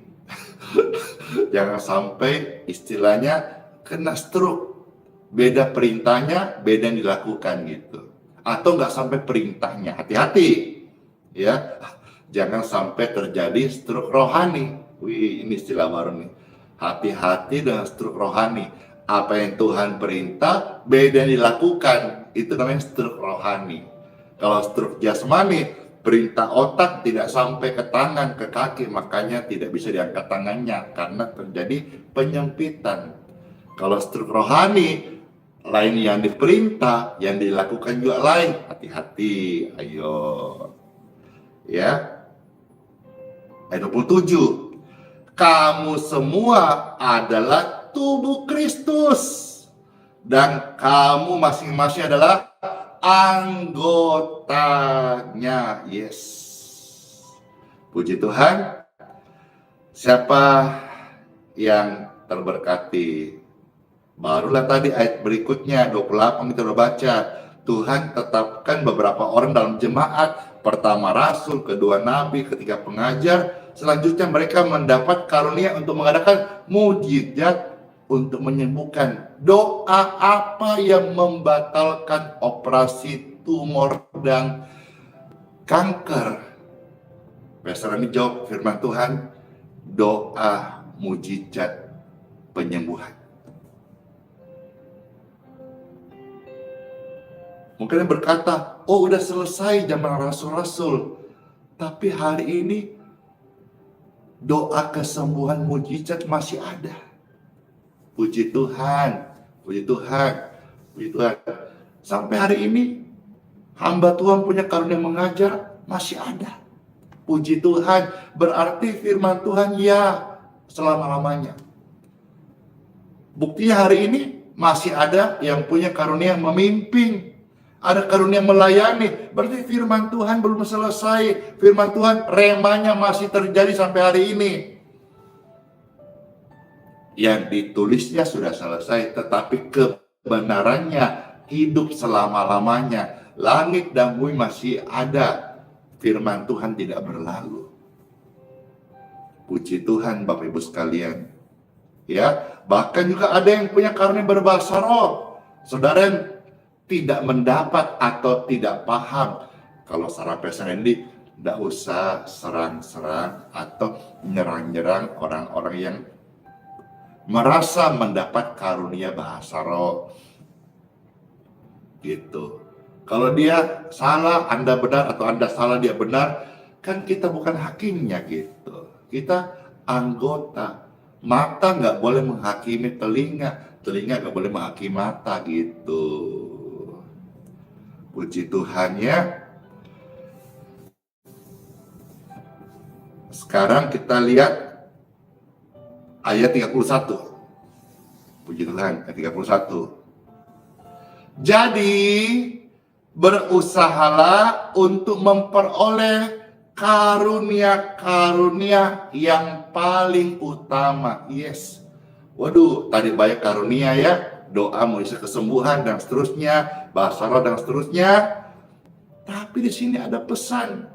Jangan sampai istilahnya kena stroke. Beda perintahnya, beda yang dilakukan gitu. Atau nggak sampai perintahnya, hati-hati. Ya, jangan sampai terjadi stroke rohani. Wih, ini istilah baru nih. Hati-hati dengan stroke rohani. Apa yang Tuhan perintah, beda yang dilakukan. Itu namanya stroke rohani. Kalau stroke jasmani, perintah otak tidak sampai ke tangan, ke kaki, makanya tidak bisa diangkat tangannya karena terjadi penyempitan. Kalau stroke rohani, lain yang diperintah, yang dilakukan juga lain. Hati-hati, ayo. Ya. Ayat 27. Kamu semua adalah tubuh Kristus dan kamu masing-masing adalah anggotanya. Yes. Puji Tuhan. Siapa yang terberkati? Barulah tadi ayat berikutnya 28 kita udah baca. Tuhan tetapkan beberapa orang dalam jemaat. Pertama rasul, kedua nabi, ketiga pengajar. Selanjutnya mereka mendapat karunia untuk mengadakan mujizat, untuk menyembuhkan. Doa apa yang membatalkan operasi tumor dan kanker? Pastor ini jawab firman Tuhan, doa mujizat penyembuhan. Mungkin yang berkata, oh udah selesai zaman rasul-rasul. Tapi hari ini doa kesembuhan mujizat masih ada. Puji Tuhan, puji Tuhan, puji Tuhan. Sampai hari ini hamba Tuhan punya karunia mengajar masih ada. Puji Tuhan, berarti firman Tuhan ya selama-lamanya. Buktinya hari ini masih ada yang punya karunia memimpin. Ada karunia melayani, berarti firman Tuhan belum selesai. Firman Tuhan remanya masih terjadi sampai hari ini. Yang ditulisnya sudah selesai, tetapi kebenarannya hidup selama-lamanya. Langit dan bumi masih ada. Firman Tuhan tidak berlalu. Puji Tuhan Bapak Ibu sekalian. Ya, bahkan juga ada yang punya karunia berbahasa roh. Saudara yang tidak mendapat atau tidak paham, kalau secara personally tidak usah serang-serang atau nyerang-nyerang orang-orang yang merasa mendapat karunia bahasa roh gitu. Kalau dia salah, Anda benar, atau Anda salah, dia benar, kan kita bukan hakimnya gitu. Kita anggota. Mata nggak boleh menghakimi telinga, telinga nggak boleh menghakimi mata gitu. Puji Tuhan ya. Sekarang kita lihat ayat 31. Puji Tuhan, ayat 31. Jadi berusahalah untuk memperoleh karunia-karunia yang paling utama. Yes. Waduh, tadi banyak karunia ya. Doa mujizat kesembuhan dan seterusnya, bahasa roh dan seterusnya. Tapi di sini ada pesan.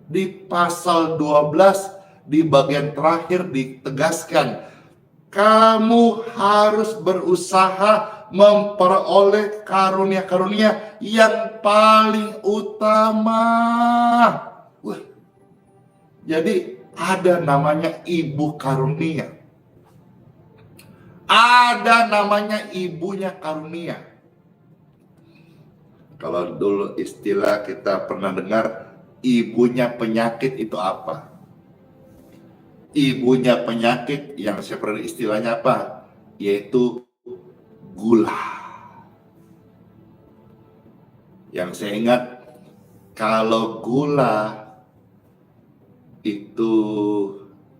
Di pasal 12 di bagian terakhir ditegaskan, kamu harus berusaha memperoleh karunia-karunia yang paling utama. Wah. Jadi ada namanya ibu karunia. Ada namanya ibunya karunia. Kalau dulu istilah kita pernah dengar, ibunya penyakit itu apa? Ibunya penyakit yang saya pernah istilahnya apa? Yaitu gula. Yang saya ingat, kalau gula itu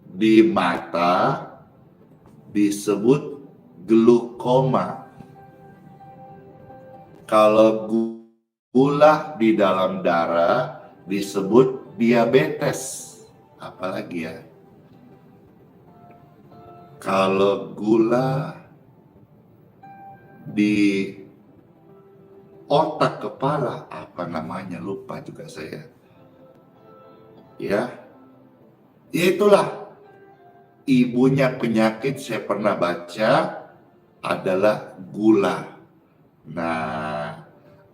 di mata disebut glukoma. Kalau gula di dalam darah disebut diabetes. Apalagi ya? Kalau gula di otak kepala, apa namanya? Lupa juga saya. Ya, itulah ibunya penyakit saya pernah baca adalah gula. Nah,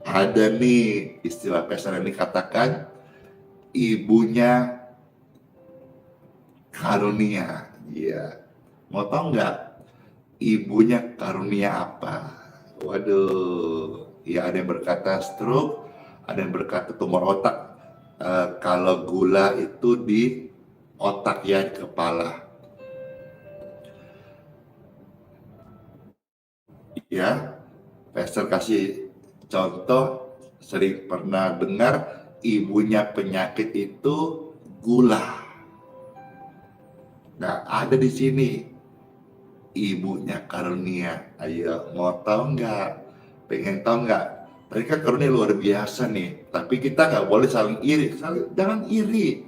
ada nih istilah pesan yang dikatakan ibunya karunia. Ya, mau tahu nggak ibunya karunia apa? Waduh, ya ada yang berkata stroke, ada yang berkata tumor otak. Kalau gula itu di otak ya, di kepala. Ya, Pastor kasih contoh, sering pernah dengar ibunya penyakit itu gula. Nah, ada di sini ibunya karunia. Ayo, mau tahu nggak? Pengen tahu nggak? Tadi kan karunia luar biasa nih. Tapi kita nggak boleh saling iri. Jangan iri.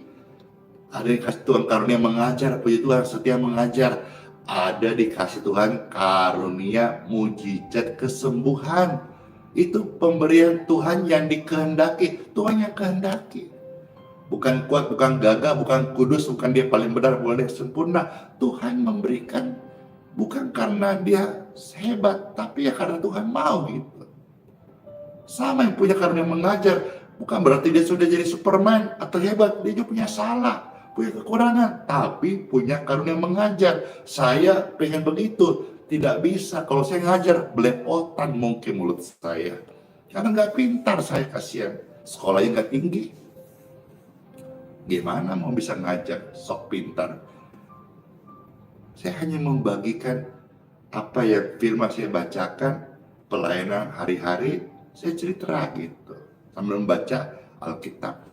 Ada yang kasih Tuhan karunia mengajar, puji Tuhan setia mengajar. Ada dikasih Tuhan karunia mujizat kesembuhan. Itu pemberian Tuhan yang dikehendaki. Tuhan yang kehendaki. Bukan kuat, bukan gagah, bukan kudus, bukan dia paling benar, bukan dia sempurna. Tuhan memberikan bukan karena dia hebat, tapi ya karena Tuhan mau gitu. Sama yang punya karunia mengajar, bukan berarti dia sudah jadi Superman atau hebat. Dia juga punya salah, punya kekurangan, tapi punya karunia mengajar. Saya pengen begitu, tidak bisa. Kalau saya ngajar, belepotan mungkin mulut saya. Karena nggak pintar saya, kasihan. Sekolahnya nggak tinggi. Gimana mau bisa ngajar, sok pintar. Saya hanya membagikan apa yang firman saya bacakan, pelayanan hari-hari, saya cerita gitu. Sambil membaca Alkitab.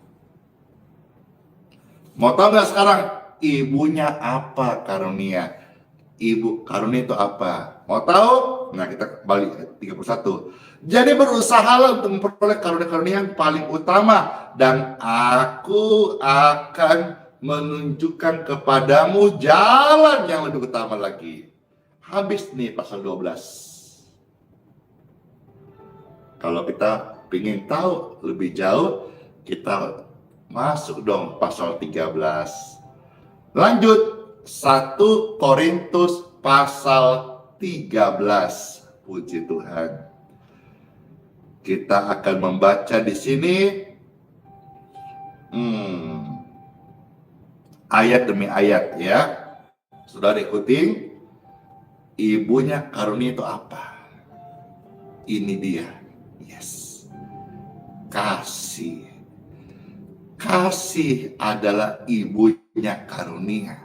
Mau tahu nggak sekarang ibunya apa karunia? Ibu karunia itu apa? Mau tahu? Nah, kita balik ayat 31. Jadi berusahalah untuk memperoleh karunia-karunia yang paling utama, dan aku akan menunjukkan kepadamu jalan yang lebih utama lagi. Habis nih pasal 12. Kalau kita ingin tahu lebih jauh, kita masuk dong pasal 13. Lanjut 1 Korintus pasal 13. Puji Tuhan. Kita akan membaca di sini ayat demi ayat ya. Saudara ikutin. Ibunya karunia itu apa? Ini dia. Yes. Kasih. Kasih adalah ibunya karunia.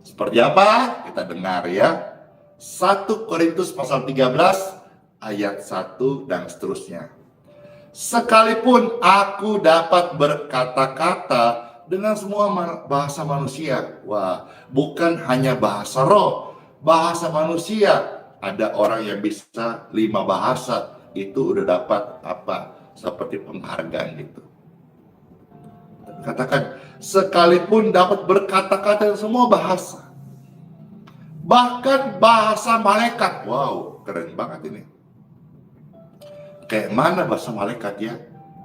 Seperti apa? Kita dengar ya. 1 Korintus pasal 13 ayat 1 dan seterusnya. Sekalipun aku dapat berkata-kata dengan semua bahasa manusia. Wah, bukan hanya bahasa roh, bahasa manusia. Ada orang yang bisa 5 bahasa, itu udah dapat apa? Seperti penghargaan gitu. Katakan, sekalipun dapat berkata-kata dengan semua bahasa. Bahkan bahasa malaikat. Wow, keren banget ini. Kayak mana bahasa malaikat ya?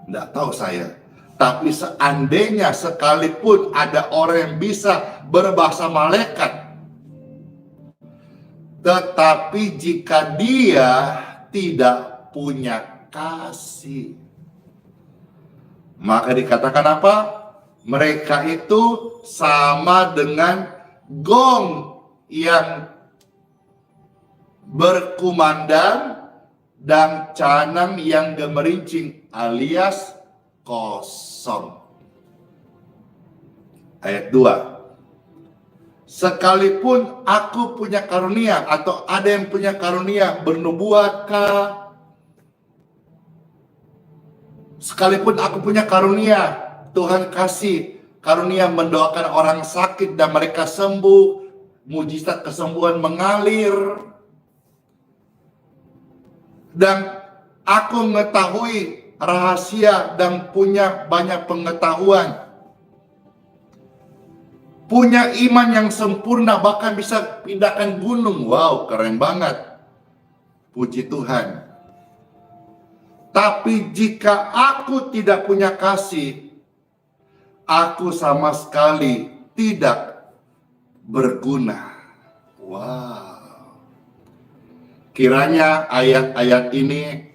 Nggak tahu saya. Tapi seandainya sekalipun ada orang yang bisa berbahasa malaikat, tetapi jika dia tidak punya kasih, maka dikatakan apa? Mereka itu sama dengan gong yang berkumandang dan canang yang gemerincing alias kosong. Ayat 2. Sekalipun aku punya karunia, atau ada yang punya karunia bernubuatkah? Sekalipun aku punya karunia, Tuhan kasih karunia mendoakan orang sakit dan mereka sembuh, mujizat kesembuhan mengalir. Dan aku mengetahui rahasia dan punya banyak pengetahuan. Punya iman yang sempurna, bahkan bisa pindahkan gunung. Wow, keren banget. Puji Tuhan. Tapi jika aku tidak punya kasih, aku sama sekali tidak berguna. Wow. Kiranya ayat-ayat ini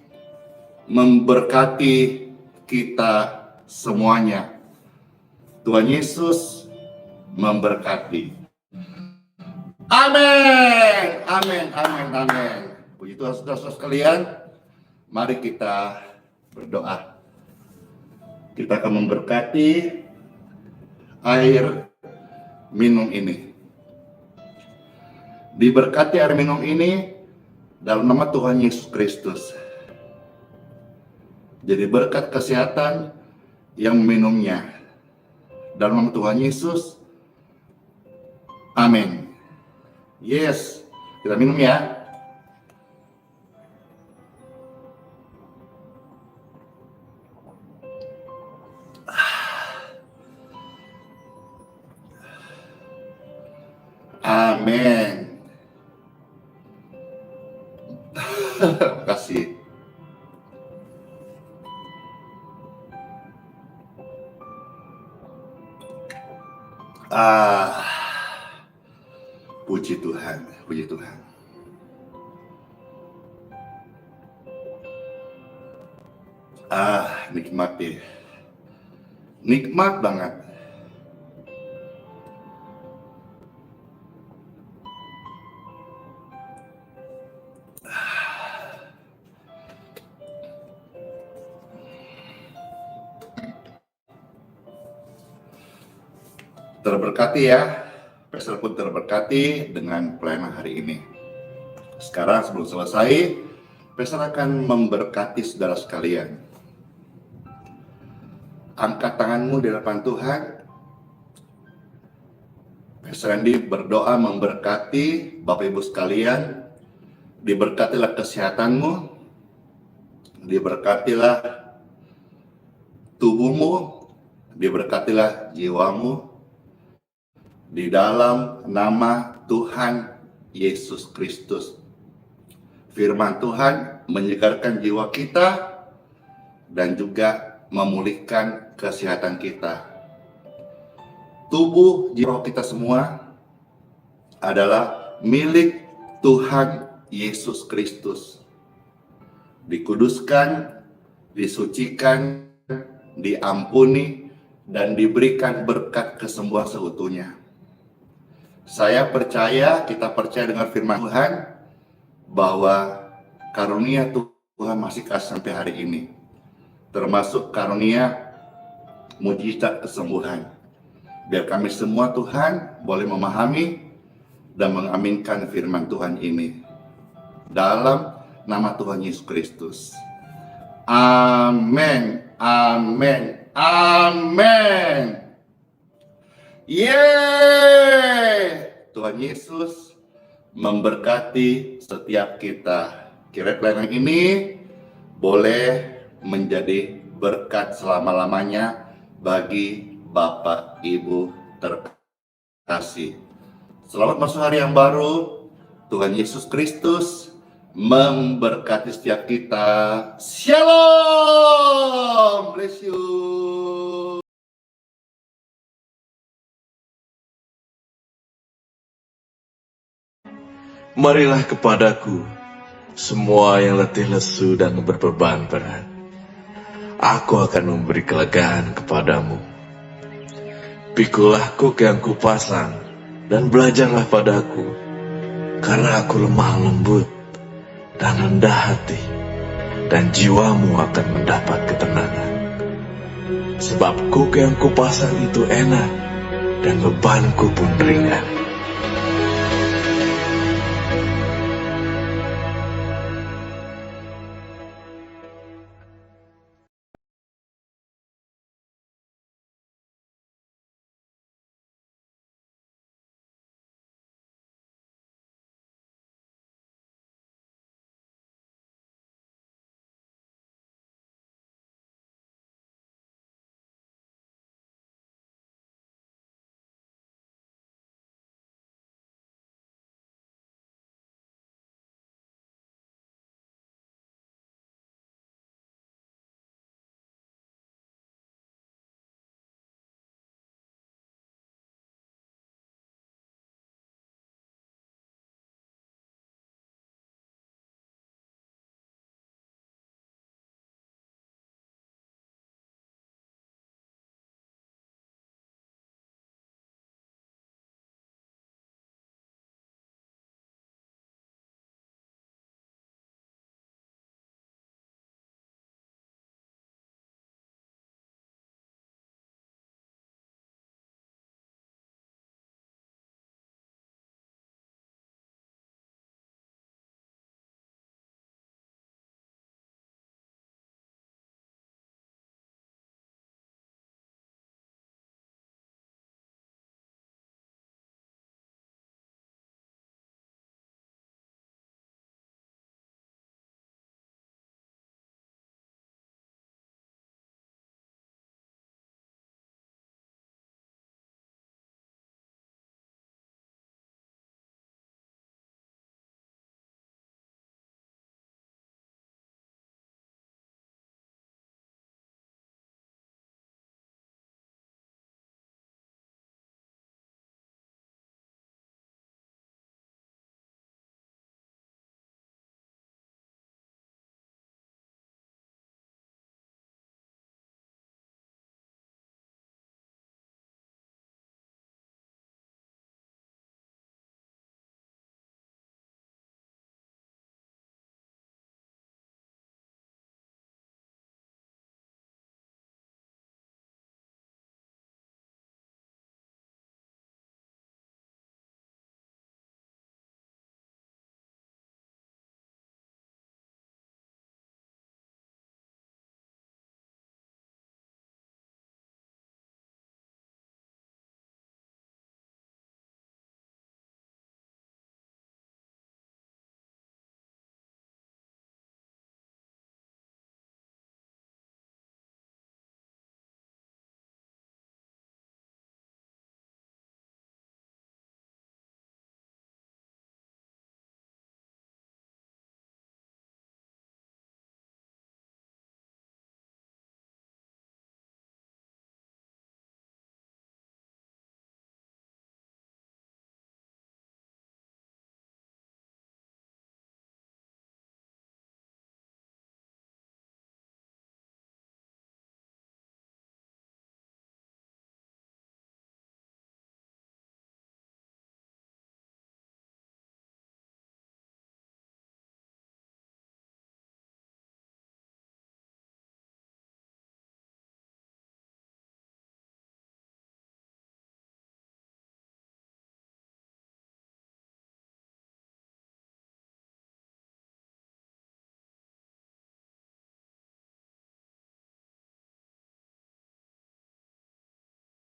memberkati kita semuanya. Tuhan Yesus memberkati. Amin. Amin. Amin. Amin. Puji Tuhan, saudara-saudara sekalian. Mari kita berdoa. Kita akan memberkati air minum ini. Diberkati air minum ini dalam nama Tuhan Yesus Kristus. Jadi berkat kesehatan yang minumnya. Dalam nama Tuhan Yesus. Amin. Yes. Kita minum ya. Amin. Terima kasih. Puji Tuhan, puji Tuhan. Nikmat ya. Nikmat banget. Terberkati ya, Pastor pun terberkati dengan pelayanan hari ini. Sekarang sebelum selesai, Pastor akan memberkati saudara sekalian. Angkat tanganmu di hadapan Tuhan. Pastor Randy berdoa memberkati Bapak Ibu sekalian. Diberkatilah kesehatanmu, diberkatilah tubuhmu, diberkatilah jiwamu, di dalam nama Tuhan Yesus Kristus. Firman Tuhan menyegarkan jiwa kita dan juga memulihkan kesehatan kita. Tubuh jiwa kita semua adalah milik Tuhan Yesus Kristus. Dikuduskan, disucikan, diampuni, dan diberikan berkat kesembuhan seutuhnya. Saya percaya, kita percaya dengan firman Tuhan, bahwa karunia Tuhan masih kasih sampai hari ini, termasuk karunia mujizat kesembuhan. Biar kami semua Tuhan boleh memahami dan mengaminkan firman Tuhan ini dalam nama Tuhan Yesus Kristus. Amin, amin, amin. Yeay! Tuhan Yesus memberkati setiap kita. Kiranya pelayanan ini boleh menjadi berkat selama-lamanya bagi Bapak Ibu terkasih. Selamat masuk hari yang baru. Tuhan Yesus Kristus memberkati setiap kita. Shalom. Bless you. Marilah kepadaku, semua yang letih lesu dan berbeban berat. Aku akan memberi kelegaan kepadamu. Pikulah kuk yang kupasang, dan belajarlah padaku, karena aku lemah lembut dan rendah hati, dan jiwamu akan mendapat ketenangan. Sebab kuk yang kupasang itu enak, dan bebanku pun ringan.